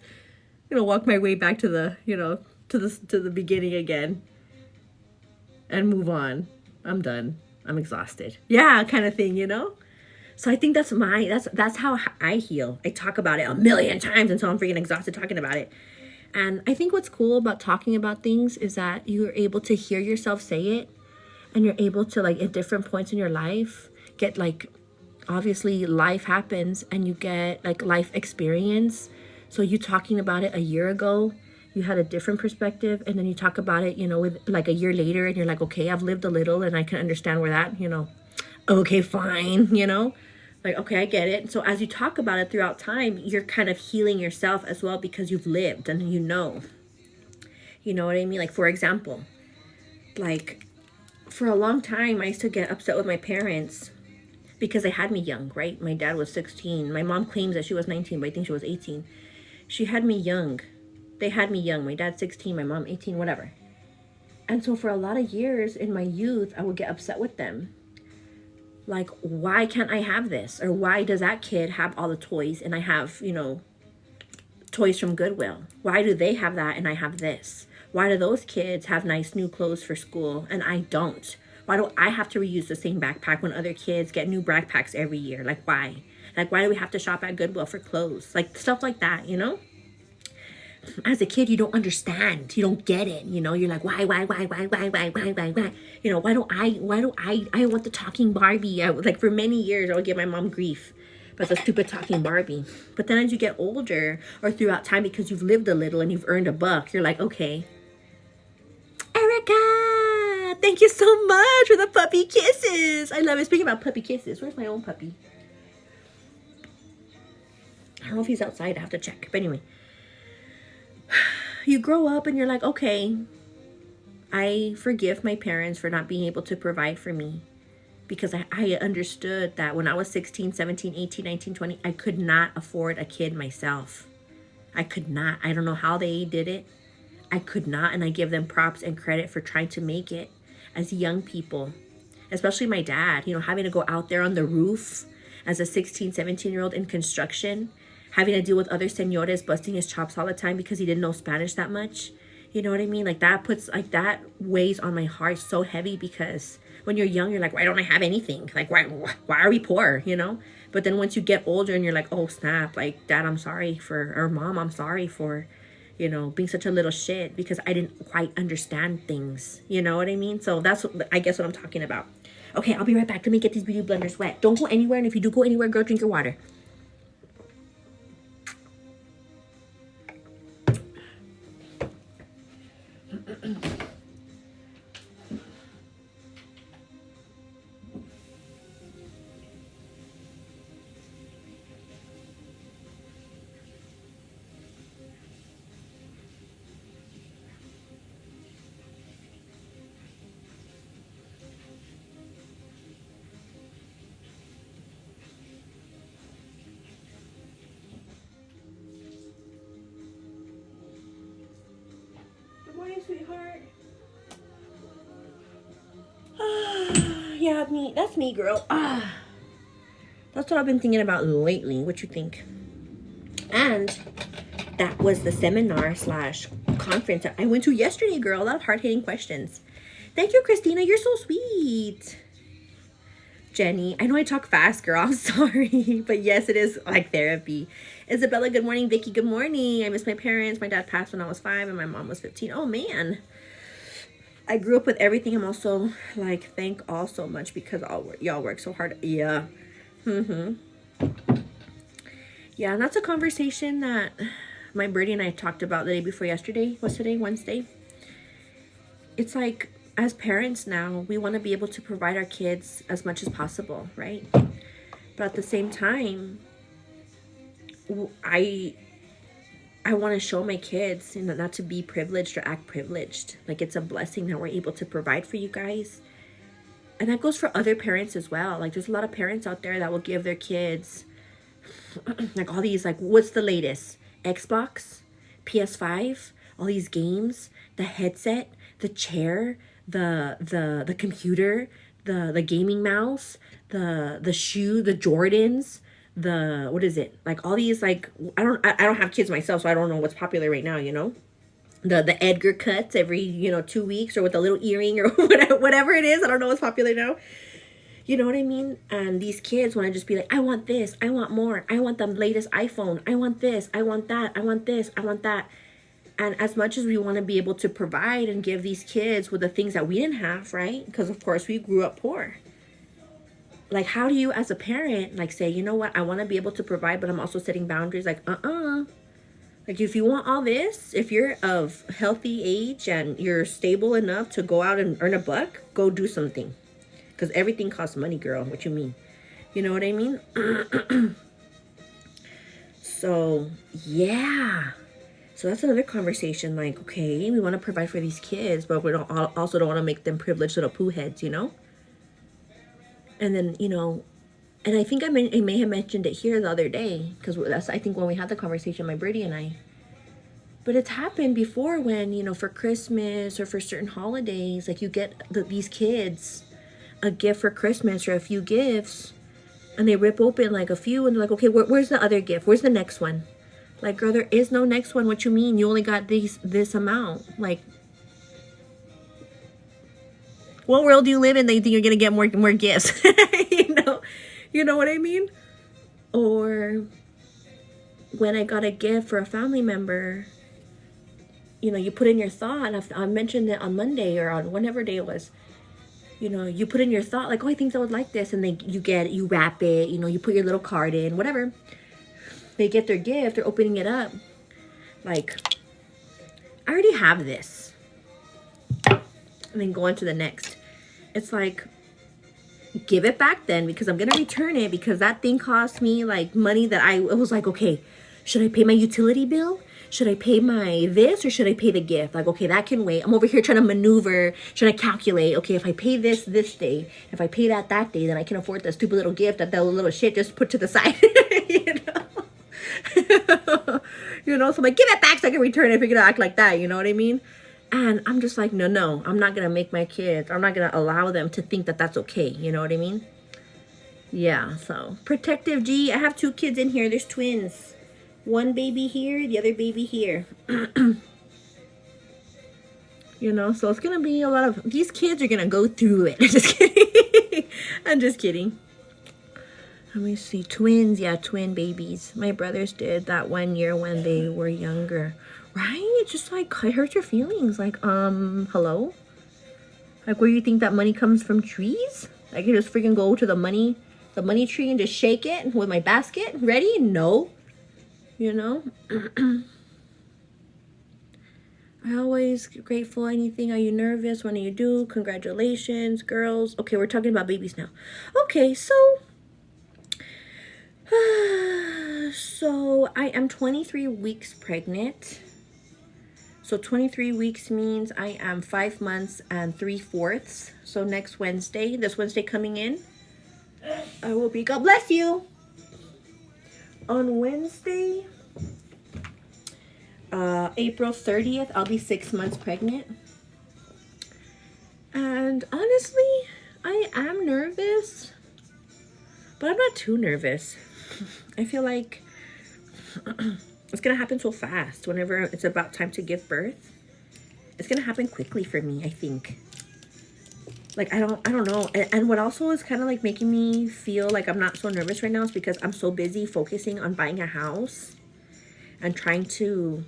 A: I'm gonna walk my way back to the, you know, to the beginning again. And move on. I'm done. I'm exhausted. Yeah, kind of thing, you know? So I think that's how I heal. I talk about it a million times until I'm freaking exhausted talking about it. And I think what's cool about talking about things is that you're able to hear yourself say it, and you're able to, like, at different points in your life, get, like, obviously life happens and you get, like, life experience. So you talking about it a year ago, you had a different perspective, and then you talk about it, you know, with like a year later, and you're like, okay, I've lived a little and I can understand where that, you know, okay, fine, you know, like, okay, I get it. So as you talk about it throughout time, you're kind of healing yourself as well, because you've lived and you know what I mean? Like, for example, like, for a long time, I used to get upset with my parents because they had me young, right? My dad was 16. My mom claims that she was 19, but I think she was 18. She had me young. They had me young. My dad's 16, my mom 18, whatever. And so for a lot of years in my youth, I would get upset with them. Like, why can't I have this? Or why does that kid have all the toys and I have, you know, toys from Goodwill? Why do they have that and I have this? Why do those kids have nice new clothes for school and I don't? Why do I have to reuse the same backpack when other kids get new backpacks every year? Like, why? Like, why do we have to shop at Goodwill for clothes? Like, stuff like that, you know? As a kid, you don't understand. You don't get it. You know, you're like, why? You know, why do I want the talking Barbie? Like, for many years, I would give my mom grief about the stupid talking Barbie. But then as you get older, or throughout time, because you've lived a little and you've earned a buck, you're like, okay, Erica, thank you so much for the puppy kisses. I love it. Speaking about puppy kisses, where's my own puppy? I don't know if he's outside. I have to check. But anyway, you grow up and you're like, okay, I forgive my parents for not being able to provide for me, because I understood that when I was 16, 17, 18, 19, 20, I could not afford a kid myself. I could not. I don't know how they did it. I could not. And I give them props and credit for trying to make it as young people, especially my dad, you know, having to go out there on the roof as a 16, 17-year-old in construction, having to deal with other señores busting his chops all the time because he didn't know Spanish that much. You know what I mean? Like, that weighs on my heart so heavy, because when you're young, you're like, why don't I have anything? Like, why are we poor? You know? But then once you get older and you're like, oh snap, like, Dad, I'm sorry for, or Mom, I'm sorry for, you know, being such a little shit because I didn't quite understand things. You know what I mean? So that's I guess what I'm talking about. Okay, I'll be right back. Let me get these beauty blenders wet. Don't go anywhere. And if you do go anywhere, girl, drink your water. part. Yeah, that's me, girl. That's what I've been thinking about lately. What you think? And that was the seminar slash conference that I went to yesterday, girl. A lot of hard-hitting questions. Thank you, Christina. You're so sweet. Jenny, I know I talk fast, girl. I'm sorry. But yes, it is like therapy. Isabella, good morning. Vicky, good morning. I miss my parents. My dad passed when I was 5 and my mom was 15. Oh, man. I grew up with everything. I'm also like, thank all so much because y'all work so hard. Yeah. Yeah, and that's a conversation that my birdie and I talked about the day before yesterday. What's today? Wednesday? It's like, as parents now, we want to be able to provide our kids as much as possible, right? But at the same time, I want to show my kids, you know, not to be privileged or act privileged. Like, it's a blessing that we're able to provide for you guys. And that goes for other parents as well. Like, there's a lot of parents out there that will give their kids like all these, like, what's the latest? Xbox, PS5, all these games, the headset, the chair, the computer, the gaming mouse, the shoe, the Jordans, the, what is it? Like all these, like, I don't have kids myself, so I don't know what's popular right now, you know? The Edgar cuts every, 2 weeks, or with a little earring or whatever it is. I don't know what's popular now. You know what I mean? And these kids want to just be like, I want this, I want more, I want the latest iPhone, I want this, I want that, I want this, I want that. And as much as we want to be able to provide and give these kids with the things that we didn't have, right? Because of course we grew up poor. Like, how do you as a parent, like, say, you know what, I want to be able to provide, but I'm also setting boundaries, like, Like, if you want all this, if you're of healthy age and you're stable enough to go out and earn a buck, go do something. Because everything costs money, girl. What you mean? You know what I mean? So, yeah. So that's another conversation. Like, okay, we want to provide for these kids, but we also don't want to make them privileged little poo heads, you know? And then, and I think I may have mentioned it here the other day. Because that's, I think, when we had the conversation, my birdie and I. But it's happened before when, for Christmas or for certain holidays, like, you get these kids a gift for Christmas or a few gifts, and they rip open like a few and they're like, okay, where's the other gift? Where's the next one? Like, girl, there is no next one. What you mean? You only got this amount. Like, what world do you live in that you think you're gonna get more gifts? You know what I mean? Or when I got a gift for a family member, you put in your thought. I mentioned it on Monday or on whatever day it was. You put in your thought, like, oh, I think they would like this. And you wrap it, you put your little card in, whatever. They get their gift, they're opening it up. Like, I already have this. And then go on to the next. It's like, give it back then, because I'm going to return it, because that thing cost me, like, money that it was like, okay, should I pay my utility bill? Should I pay my this or should I pay the gift? Like, okay, that can wait. I'm over here trying to maneuver, trying to calculate. Okay, if I pay this day, if I pay that day, then I can afford that stupid little gift that little shit just put to the side. So I'm like, give it back so I can return it if you're going to act like that. You know what I mean? And I'm just like, no, I'm not going to make my kids, I'm not going to allow them to think that that's okay. You know what I mean? Yeah, so protective G. I have 2 kids in here. There's twins. One baby here, the other baby here. So it's going to be a lot of... These kids are going to go through it. I'm just kidding. I'm just kidding. Let me see. Twins. Yeah, twin babies. My brothers did that 1 year when they were younger. Right? Just like, it hurts your feelings. Like, hello? Like, where you think that money comes from trees? I can just freaking go to the money tree and just shake it with my basket. Ready? No. I always grateful. Anything? Are you nervous? When do you do? Congratulations, girls. Okay, we're talking about babies now. Okay, so I am 23 weeks pregnant. So 23 weeks means I am 5 months and 3/4. So next Wednesday, this Wednesday coming in, I will be, God bless you. On Wednesday, April 30th, I'll be 6 months pregnant. And honestly, I am nervous, but I'm not too nervous. I feel like it's gonna happen so fast. Whenever it's about time to give birth, it's gonna happen quickly for me, I think. Like, I don't know. And what also is kind of like making me feel like I'm not so nervous right now is because I'm so busy focusing on buying a house and trying to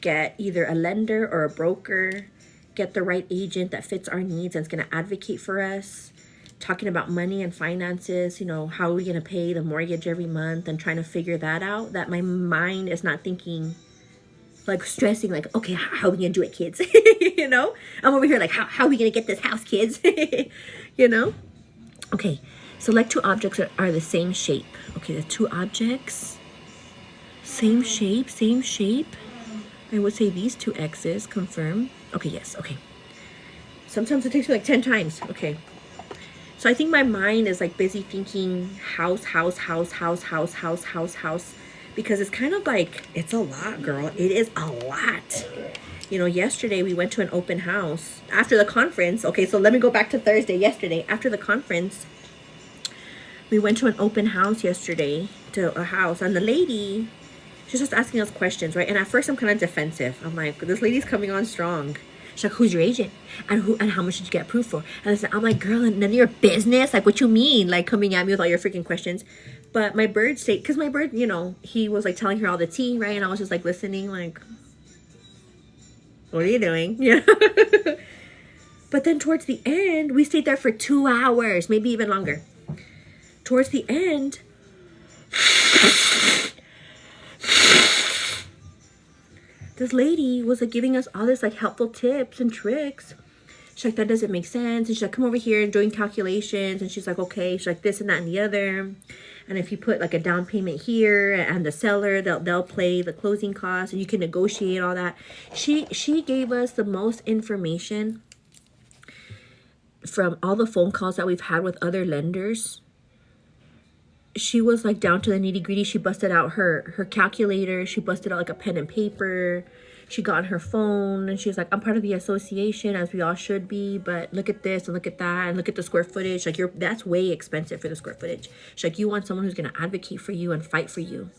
A: get either a lender or a broker, get the right agent that fits our needs and is going to advocate for us, talking about money and finances, you know, how are we going to pay the mortgage every month, and trying to figure that out, that my mind is not thinking, like stressing, like, okay, how are we gonna do it, kids? You know, I'm over here like, how are we gonna get this house, kids? You know. Okay, select two objects that are the same shape. Okay, the two objects, same shape, same shape. I would say these two X's. Confirm. Okay, yes. Okay, sometimes it takes me like 10 times. Okay, so I think my mind is like busy thinking house, because it's kind of like, it's a lot, girl. It is a lot. You know, yesterday we went to an open house after the conference. Okay, so let me go back to Thursday. Yesterday, after the conference, we went to an open house yesterday, to a house, and the lady, she's just asking us questions, right? And at first I'm kind of defensive. I'm like, this lady's coming on strong. She's like, who's your agent? And how much did you get approved for? And I'm like, girl, none of your business. Like, what you mean? Like, coming at me with all your freaking questions. But my bird stayed, because my bird, you know, he was like telling her all the tea, right? And I was just like listening, like, what are you doing? Yeah. But then towards the end, we stayed there for 2 hours, maybe even longer. Towards the end, this lady was like giving us all this like helpful tips and tricks. She's like, that doesn't make sense. And she's like, come over here and doing calculations. And she's like, okay. She's like, this and that and the other. And if you put like a down payment here, and the seller, they'll play the closing costs, and you can negotiate all that. She gave us the most information from all the phone calls that we've had with other lenders. She was like down to the nitty gritty. She busted out her calculator. She busted out like a pen and paper. She got on her phone and she's like, I'm part of the association, as we all should be, but look at this and look at that and look at the square footage. Like, that's way expensive for the square footage. She's like, you want someone who's going to advocate for you and fight for you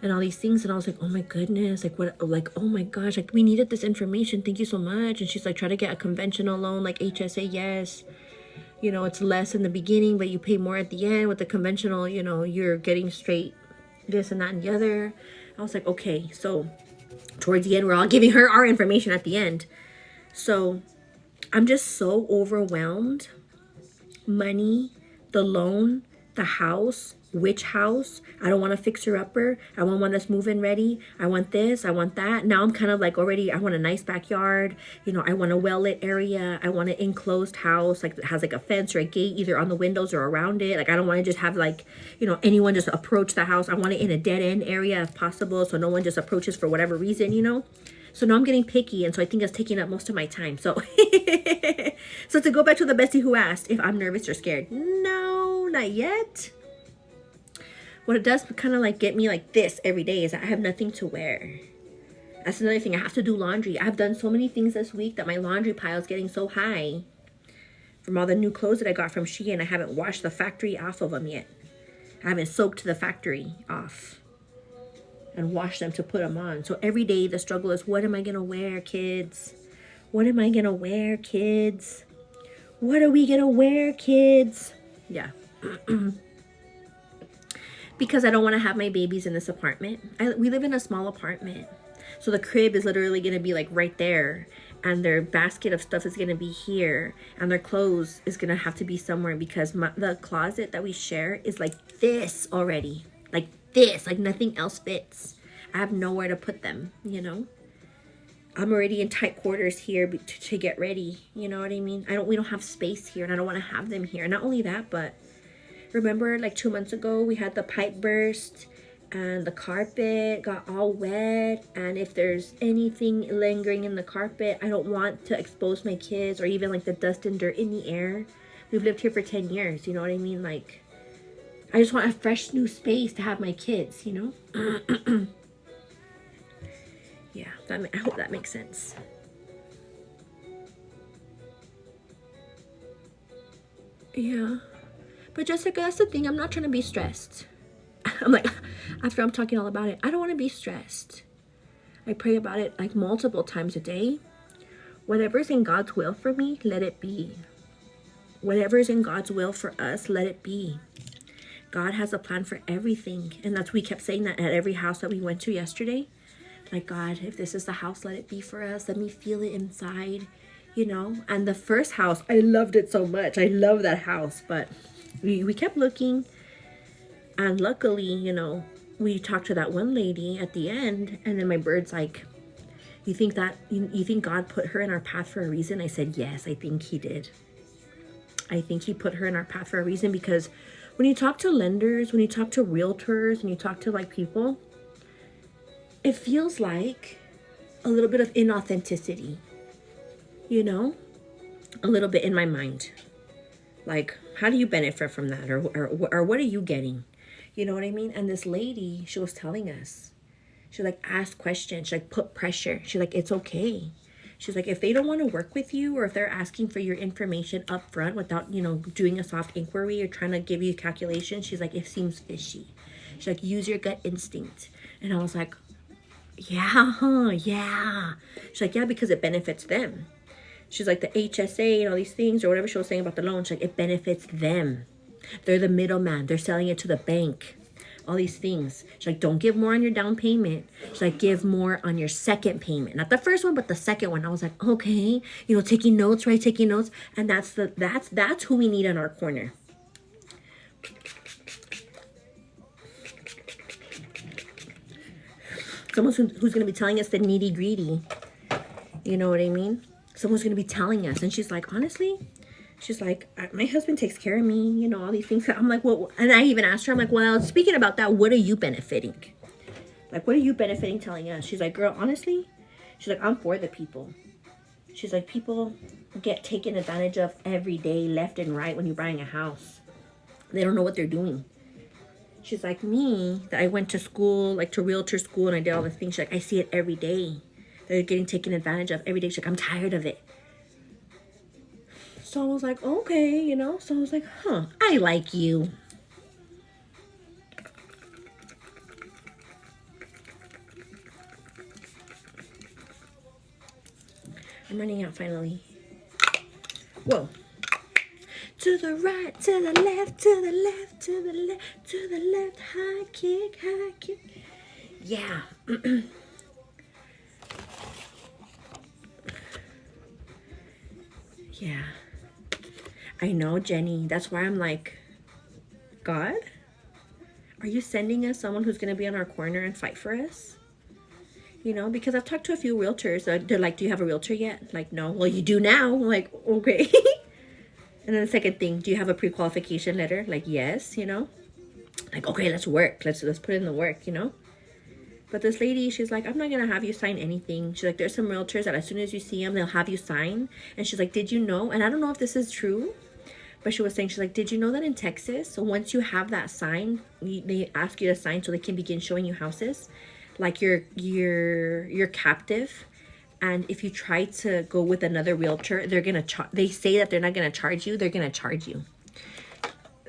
A: and all these things. And I was like, oh my goodness, like what, like, oh my gosh, like we needed this information. Thank you so much. And she's like, try to get a conventional loan, like HSA. Yes. You know, it's less in the beginning, but you pay more at the end. With the conventional, you know, you're getting straight this and that and the other. I was like, okay. So towards the end, we're all giving her our information at the end. So I'm just so overwhelmed. Money, the loan, the house, which house. I don't want a fixer-upper. I want one that's move-in ready. I want this. I want that. Now I'm kind of like already, I want a nice backyard. You know, I want a well-lit area. I want an enclosed house, like that has like a fence or a gate either on the windows or around it. Like, I don't want to just have like, you know, anyone just approach the house. I want it in a dead-end area if possible, so no one just approaches for whatever reason, you know. So now I'm getting picky, and so I think it's taking up most of my time. So, so to go back to the bestie who asked if I'm nervous or scared. No, not yet. What it does kind of like get me like this every day is that I have nothing to wear. That's another thing. I have to do laundry. I've done so many things this week that my laundry pile is getting so high from all the new clothes that I got from Shein, and I haven't washed the factory off of them yet. I haven't soaked the factory off and washed them to put them on. So every day the struggle is, what am I going to wear, kids? What am I going to wear, kids? What are we going to wear, kids? Yeah. Because I don't want to have my babies in this apartment. We live in a small apartment. So the crib is literally going to be like right there. And their basket of stuff is going to be here. And their clothes is going to have to be somewhere, because the closet that we share is like this already. Like this. Like nothing else fits. I have nowhere to put them, you know. I'm already in tight quarters here to get ready. You know what I mean? We don't have space here, and I don't want to have them here. Not only that, but remember like 2 months ago we had the pipe burst and the carpet got all wet, and if there's anything lingering in the carpet, I don't want to expose my kids, or even like the dust and dirt in the air. We've lived here for 10 years, you know what I mean? Like, I just want a fresh new space to have my kids, you know. Yeah, I hope that makes sense. Yeah. But Jessica, that's the thing. I'm not trying to be stressed. I'm like, after I'm talking all about it, I don't want to be stressed. I pray about it like multiple times a day. Whatever's in God's will for me, let it be. Whatever's in God's will for us, let it be. God has a plan for everything. And that's, we kept saying that at every house that we went to yesterday. Like, God, if this is the house, let it be for us. Let me feel it inside, you know. And the first house, I loved it so much. I love that house. But we kept looking. And luckily, you know, we talked to that one lady at the end. And then my bird's like, you think God put her in our path for a reason? I said, yes, I think he did. I think he put her in our path for a reason, because when you talk to lenders, when you talk to realtors, when you talk to like people, it feels like a little bit of inauthenticity, you know, a little bit in my mind. Like, how do you benefit from that? Or what are you getting? You know what I mean? And this lady, she was telling us, she like asked questions, she like put pressure. She's like, it's okay. She's like, if they don't want to work with you, or if they're asking for your information up front without, you know, doing a soft inquiry or trying to give you a calculation, she's like, it seems fishy. She's like, use your gut instinct. And I was like, yeah. She's like, yeah, because it benefits them. She's like, the HSA and all these things, or whatever she was saying about the loan, she's like, it benefits them. They're the middleman. They're selling it to the bank. All these things. She's like, don't give more on your down payment. She's like, give more on your second payment. Not the first one, but the second one. I was like, okay. You know, taking notes, right? Taking notes. And that's who we need in our corner. Someone who's going to be telling us the nitty gritty. You know what I mean? Someone's going to be telling us. And she's like, honestly, she's like, my husband takes care of me, you know, all these things. I'm like, well, and I even asked her, I'm like, well, speaking about that, what are you benefiting? Like, what are you benefiting telling us? She's like, girl, honestly, she's like, I'm for the people. She's like, people get taken advantage of every day, left and right, when you're buying a house. They don't know what they're doing. She's like, me, that I went to school, like to realtor school, and I did all the things. She's like, I see it every day. They're getting taken advantage of every day. She's like, I'm tired of it. So I was like, okay, you know. So I was like, I like you. I'm running out finally. Whoa. To the right, to the left, to the left, to the left, to the left. High kick, high kick. Yeah. Yeah. I know, Jenny. That's why I'm like, God, are you sending us someone who's going to be on our corner and fight for us? You know, because I've talked to a few realtors. They're like, do you have a realtor yet? Like, no. Well, you do now. I'm like, okay. And then the second thing, do you have a pre-qualification letter? Like, yes, you know. Like, okay, let's work. Let's put in the work, you know. But this lady, she's like, I'm not going to have you sign anything. She's like, there's some realtors that as soon as you see them, they'll have you sign. And she's like, did you know? And I don't know if this is true, but she was saying, she's like, did you know that in Texas, so once you have that sign, they ask you to sign so they can begin showing you houses. Like you're captive. And if you try to go with another realtor, they're going to they say that they're not going to charge you. They're going to charge you.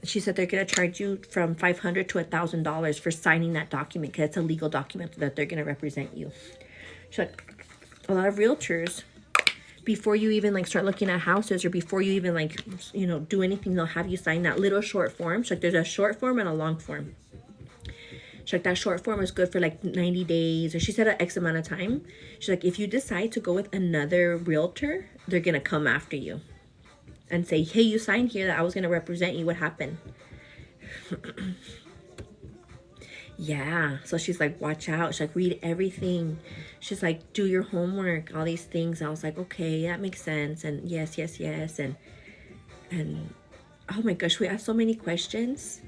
A: She said they're going to charge you from $500 to $1,000 for signing that document, because it's a legal document that they're going to represent you. She's like, a lot of realtors, before you even like start looking at houses, or before you even like, you know, do anything, they'll have you sign that little short form. She's like, there's a short form and a long form. She's like, that short form is good for like 90 days, or she said an X amount of time. She's like, if you decide to go with another realtor, they're going to come after you and say, hey, you signed here that I was going to represent you. What happened? Yeah. So she's like, watch out. She's like, read everything. She's like, do your homework, all these things. I was like, okay, that makes sense. And yes. And oh my gosh, we asked so many questions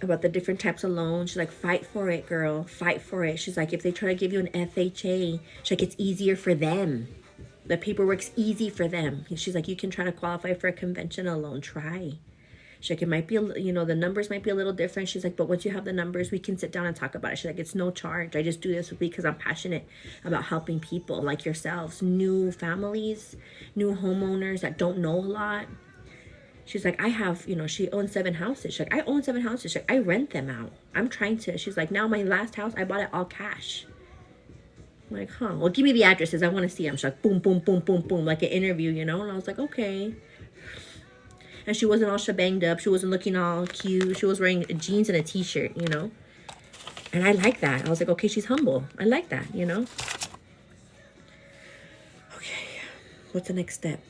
A: about the different types of loans. She's like, fight for it, girl. Fight for it. She's like, if they try to give you an FHA, she's like, it's easier for them. The paperwork's easy for them. She's like, you can try to qualify for a conventional loan. Try. She's like, it might be, you know, the numbers might be a little different. She's like, but once you have the numbers, we can sit down and talk about it. She's like, it's no charge. I just do this because I'm passionate about helping people like yourselves, new families, new homeowners that don't know a lot. She's like, I have, you know, she owns 7 houses. She's like, I own 7 houses. She's like, I rent them out. I'm trying to, she's like, now my last house, I bought it all cash. I'm like, huh, well, give me the addresses. I want to see them. She's like, boom, boom, boom, boom, boom, like an interview, you know? And I was like, okay. And she wasn't all shebanged up. She wasn't looking all cute. She was wearing jeans and a t-shirt, you know? And I like that. I was like, okay, she's humble. I like that, you know? Okay, what's the next step?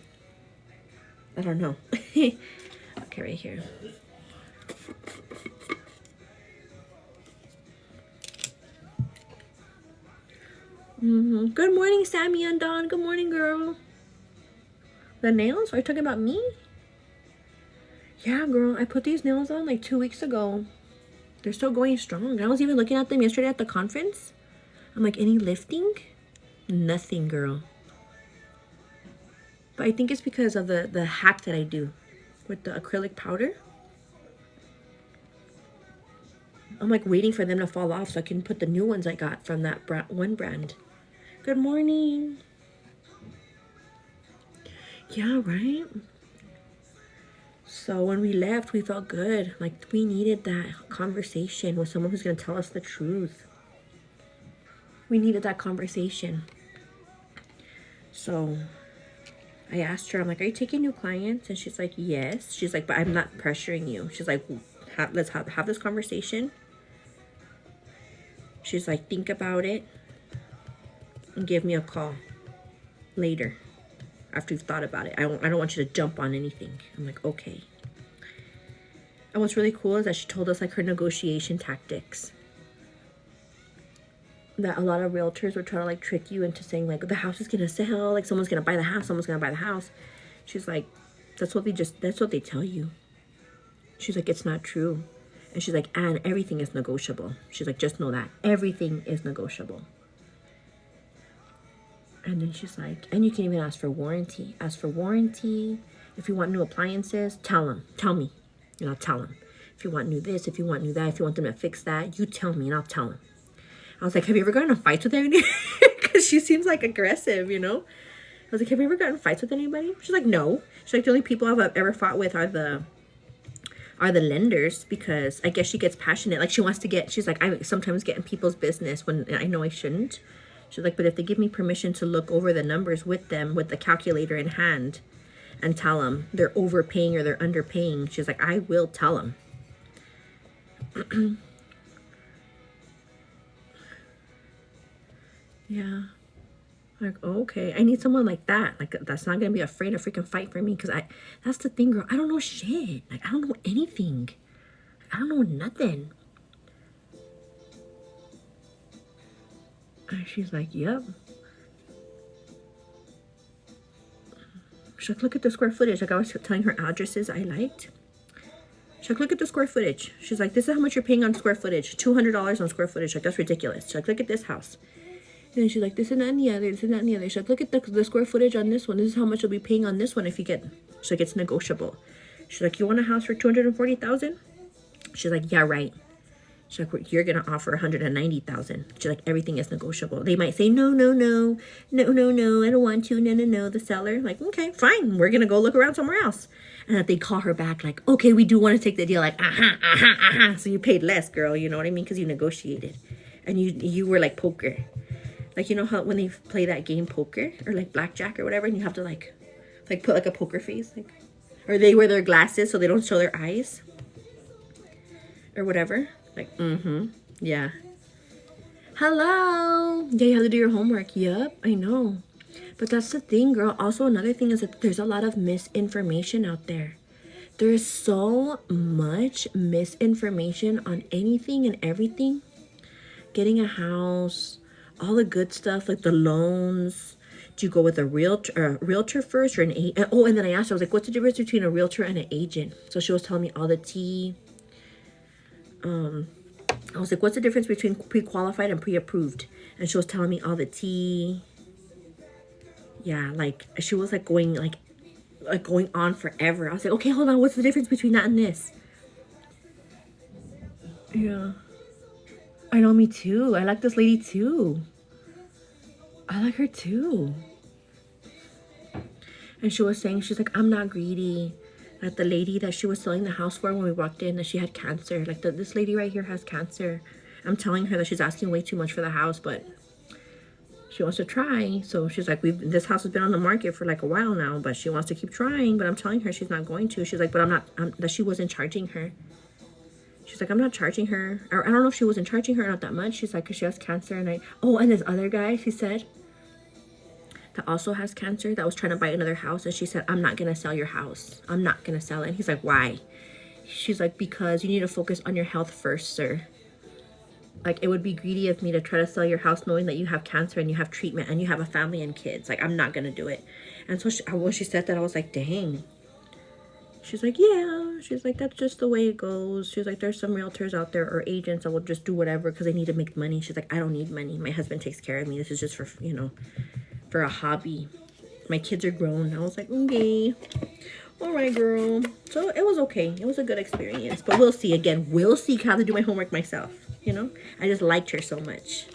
A: I don't know. Okay, right here. Good morning, Sammy and Dawn. Good morning, girl. The nails? Are you talking about me? Yeah, girl. I put these nails on like 2 weeks ago. They're still going strong. I was even looking at them yesterday at the conference. I'm like, any lifting? Nothing, girl. But I think it's because of the hack that I do with the acrylic powder. I'm like waiting for them to fall off so I can put the new ones I got from that one brand. Good morning. Yeah, right? So when we left, we felt good. Like we needed that conversation with someone who's going to tell us the truth. We needed that conversation. So I asked her, I'm like, are you taking new clients? And she's like, yes. She's like, but I'm not pressuring you. She's like, let's have this conversation. She's like, think about it and give me a call later after you've thought about it. I don't want you to jump on anything. I'm like, okay. And what's really cool is that she told us like her negotiation tactics. That a lot of realtors would try to like trick you into saying like the house is gonna sell, like someone's gonna buy the house, someone's gonna buy the house. She's like, that's what they tell you. She's like, it's not true. And she's like, and everything is negotiable. She's like, just know that everything is negotiable. And then she's like, and you can even ask for warranty. Ask for warranty. If you want new appliances, tell me, and I'll tell them. If you want new this, if you want new that, if you want them to fix that, you tell me and I'll tell them. I was like, have you ever gotten in fights with anybody? Because she seems like aggressive, you know? I was like, have you ever gotten in fights with anybody? She's like, no. She's like, the only people I've ever fought with are the lenders, because I guess she gets passionate. Like she wants to get, she's like, I sometimes get in people's business when I know I shouldn't. She's like, but if they give me permission to look over the numbers with them, with the calculator in hand, and tell them they're overpaying or they're underpaying, she's like, I will tell them. Yeah. Like, okay, I need someone like that. Like, that's not gonna be afraid to freaking fight for me. Because that's the thing, girl. I don't know shit. Like, I don't know anything. I don't know nothing. And she's like, yep. She's like, look at the square footage. Like, I was telling her addresses I liked. She's like, look at the square footage. She's like, this is how much you're paying on square footage. $200 on square footage. Like, that's ridiculous. She's like, look at this house. And she's like, this and that and the other, this and that and the other. She's like, look at the square footage on this one. This is how much you'll be paying on this one if you get. She's like, it's negotiable. She's like, you want a house for $240,000? She's like, yeah, right. She's like, you're gonna offer $190,000. She's like, everything is negotiable. They might say, no, I don't want to, no. The seller, like, okay, fine. We're gonna go look around somewhere else. And that they call her back, like, okay, we do want to take the deal. Like, So you paid less, girl. You know what I mean? Because you negotiated, and you were like poker. Like, you know how when they play that game poker or like blackjack or whatever, and you have to like put like a poker face, like, or they wear their glasses so they don't show their eyes or whatever. Like, yeah. Hello. Yeah, you have to do your homework. Yep, I know. But that's the thing, girl. Also, another thing is that there's a lot of misinformation out there. There's so much misinformation on anything and everything. Getting a house, all the good stuff, like the loans. Do you go with a realtor first or an agent? Oh, and then I asked her, I was like, what's the difference between a realtor and an agent? So she was telling me all the tea. I was like, what's the difference between pre-qualified and pre-approved? And she was telling me all the tea. Yeah, like she was like going on forever. I was like, okay, hold on, what's the difference between that and this? Yeah. I know, me too. I like this lady too. I like her too. And she was saying, she's like, I'm not greedy. Like the lady that she was selling the house for when we walked in, that she had cancer. Like this lady right here has cancer. I'm telling her that she's asking way too much for the house, but she wants to try. So she's like, this house has been on the market for like a while now, but she wants to keep trying. But I'm telling her she's not going to. She's like, but I'm not, that she wasn't charging her. She's like, I'm not charging her. Or I don't know if she wasn't charging her, not that much. She's like, because she has cancer. And and this other guy, she said, that also has cancer, that was trying to buy another house. And she said, I'm not going to sell your house. I'm not going to sell it. And he's like, why? She's like, because you need to focus on your health first, sir. Like, it would be greedy of me to try to sell your house knowing that you have cancer and you have treatment and you have a family and kids. Like, I'm not going to do it. And so when she said that, I was like, dang. She's like, yeah. She's like, that's just the way it goes. She's like, there's some realtors out there or agents that will just do whatever because they need to make money. She's like, I don't need money. My husband takes care of me. This is just for, you know, for a hobby. My kids are grown. I was like, okay. All right, girl. So it was okay. It was a good experience. But we'll see. Again, we'll see how to do my homework myself. You know? I just liked her so much.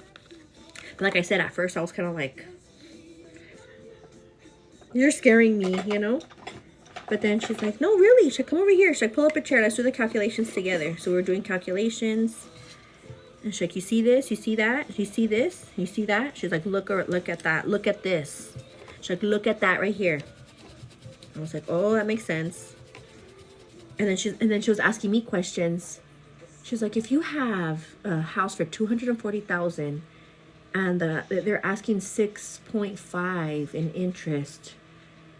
A: But like I said, at first I was kind of like, you're scaring me, you know? But then she's like, no, really. She's like, come over here. She's like, pull up a chair. Let's do the calculations together. So we're doing calculations. And she's like, you see this? You see that? You see this? You see that? She's like, look at that. Look at this. She's like, look at that right here. I was like, oh, that makes sense. And then she was asking me questions. She's like, if you have a house for $240,000 and they're asking 6.5 in interest,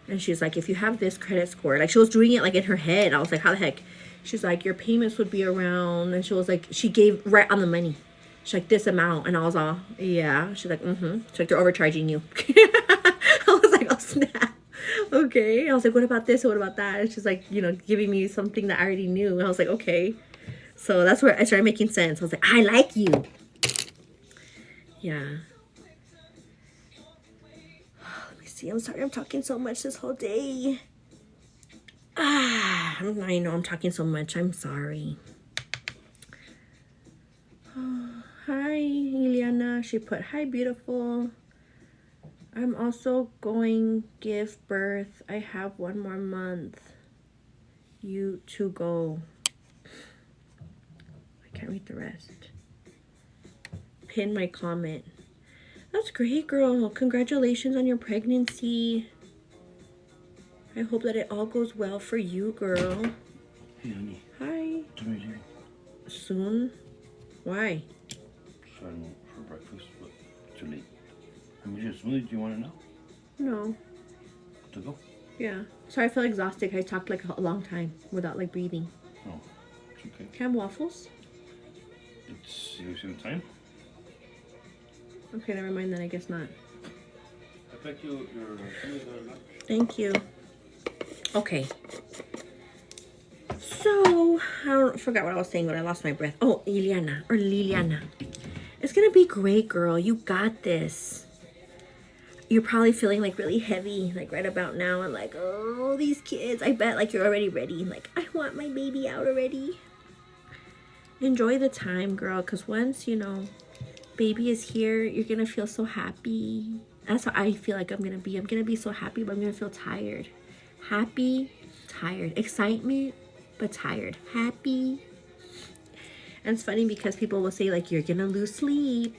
A: and she's like, if you have this credit score, like she was doing it like in her head. I was like, how the heck? She's like, your payments would be around, and she was like, she gave right on the money. She's like, this amount, and I was all, yeah. She's like, She's like, they're overcharging you. I was like, oh snap. Okay. I was like, what about this? What about that? And she's like, you know, giving me something that I already knew. And I was like, okay. So that's where I started making sense. I was like, I like you. Yeah. Let me see. I'm sorry I'm talking so much this whole day. I know I'm talking so much. I'm sorry. Oh, hi, Ileana. She put, hi, beautiful. I'm also going give birth. I have 1 more month. You to go. I can't read the rest. Pin my comment. That's great, girl. Congratulations on your pregnancy. I hope that it all goes well for you, girl.
B: Hey, honey.
A: Hi.
B: Tomorrow here.
A: Soon? Why?
B: Starting for breakfast, but too late. How many smoothie do you want to know?
A: No.
B: To go?
A: Yeah. Sorry, I feel exhausted. I talked like a long time without like breathing.
B: Oh, it's okay.
A: Can I have waffles?
B: It's you see the time?
A: Okay, never mind then. I guess not.
B: I bet your smoothie.
A: Thank you. Okay. So, I forgot what I was saying, but I lost my breath. Oh, Ileana or Liliana. It's gonna be great, girl. You got this. You're probably feeling like really heavy, like right about now, and like, oh, these kids. I bet like you're already ready. Like, I want my baby out already. Enjoy the time, girl, because once, you know, baby is here, you're gonna feel so happy. That's how I feel like I'm gonna be. I'm gonna be so happy, but I'm gonna feel tired. Happy, tired. Excitement, but tired. Happy. And it's funny because people will say like, you're gonna lose sleep.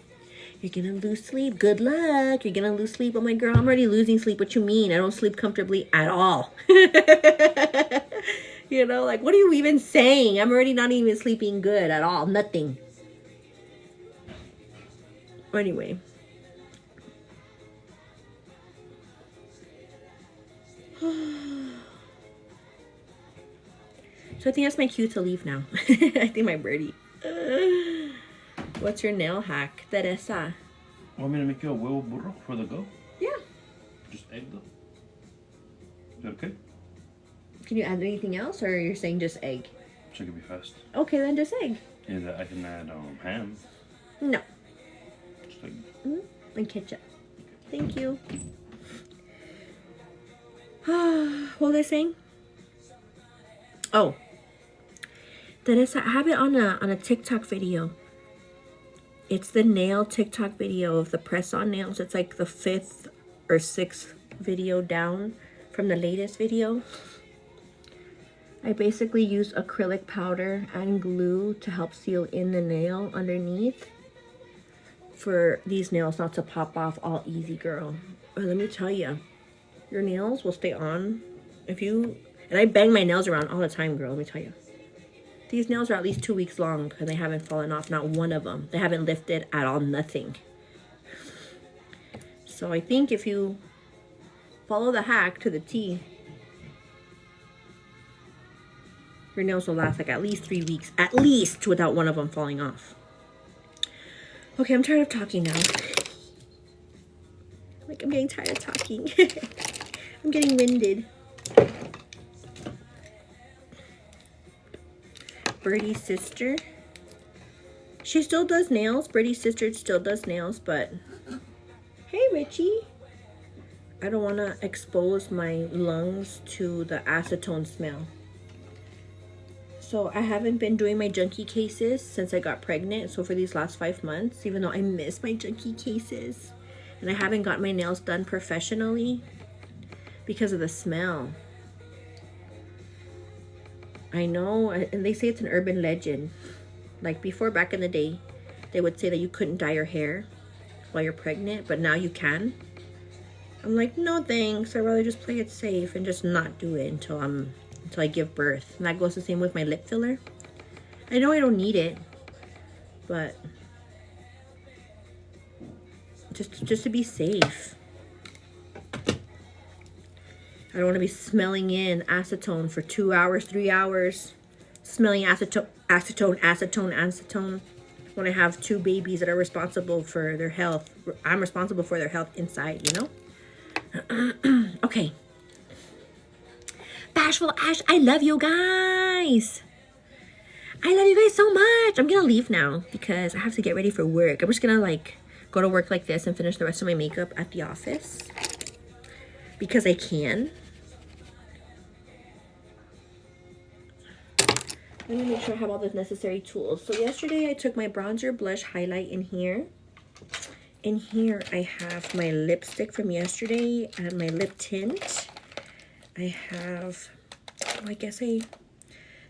A: You're gonna lose sleep. Good luck. You're gonna lose sleep. I'm like, girl, I'm already losing sleep. What you mean? I don't sleep comfortably at all. You know, like, what are you even saying? I'm already not even sleeping good at all. Nothing. Anyway. So I think that's my cue to leave now. I think my birdie. What's your nail hack, Teresa?
B: Want me to make you a huevo burro for the go?
A: Yeah.
B: Just egg though? Is that okay?
A: Can you add anything else, or you're saying just egg?
B: Check it be fast.
A: Okay, then just egg.
B: And I can add ham.
A: No.
B: Just egg.
A: And ketchup. Thank you. What was I saying? Oh. Teresa, I have it on a TikTok video. It's the nail TikTok video of the press-on nails. It's like the 5th or 6th video down from the latest video. I basically use acrylic powder and glue to help seal in the nail underneath for these nails not to pop off all easy, girl. But let me tell you, your nails will stay on if you... And I bang my nails around all the time, girl, let me tell you. These nails are at least 2 weeks long and they haven't fallen off, not one of them. They haven't lifted at all, nothing. So I think if you follow the hack to the T, your nails will last like at least 3 weeks, at least, without one of them falling off. Okay, I'm tired of talking now. Like, I'm getting tired of talking. I'm getting winded. Birdie's sister. She still does nails. Birdie's sister still does nails, but... Hey, Richie. I don't want to expose my lungs to the acetone smell. So I haven't been doing my junkie cases since I got pregnant. So for these last 5 months, even though I miss my junkie cases, and I haven't got my nails done professionally because of the smell. I know, and they say it's an urban legend. Like before, back in the day, they would say that you couldn't dye your hair while you're pregnant, but now you can. I'm like, no thanks. I'd rather just play it safe and just not do it until I give birth. And that goes the same with my lip filler. I know I don't need it, but just to be safe. I don't want to be smelling in acetone for 2 hours, 3 hours. Smelling acetone. When I have 2 babies that are responsible for their health. I'm responsible for their health inside, you know? Okay. Bashful Ash, I love you guys. I love you guys so much. I'm gonna leave now because I have to get ready for work. I'm just gonna like go to work like this and finish the rest of my makeup at the office because I can. Let me make sure I have all the necessary tools. So yesterday I took my bronzer, blush, highlight in here. In here I have my lipstick from yesterday and my lip tint. I have, let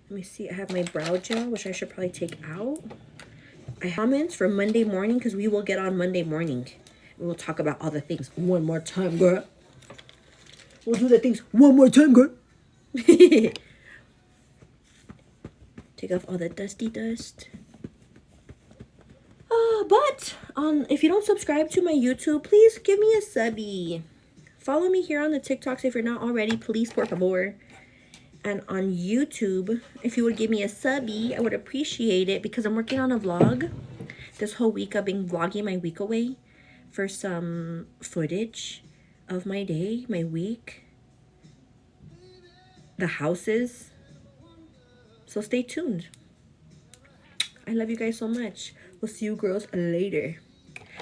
A: me see, I have my brow gel, which I should probably take out. I have comments for Monday morning because we will get on Monday morning. We will talk about all the things one more time, girl. We'll do the things one more time, girl. Take off all the dusty dust. But if you don't subscribe to my YouTube, please give me a subby. Follow me here on the TikToks if you're not already, please, por favor. And on YouTube, if you would give me a subby, I would appreciate it because I'm working on a vlog. This whole week I've been vlogging my week away for some footage of my day, my week, the houses. So stay tuned. I love you guys so much. We'll see you girls later.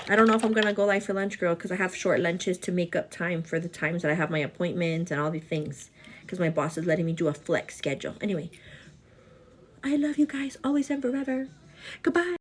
A: I don't know if I'm going to go live for lunch, girl, because I have short lunches to make up time for the times that I have my appointments and all these things. Because my boss is letting me do a flex schedule. Anyway, I love you guys always and forever. Goodbye.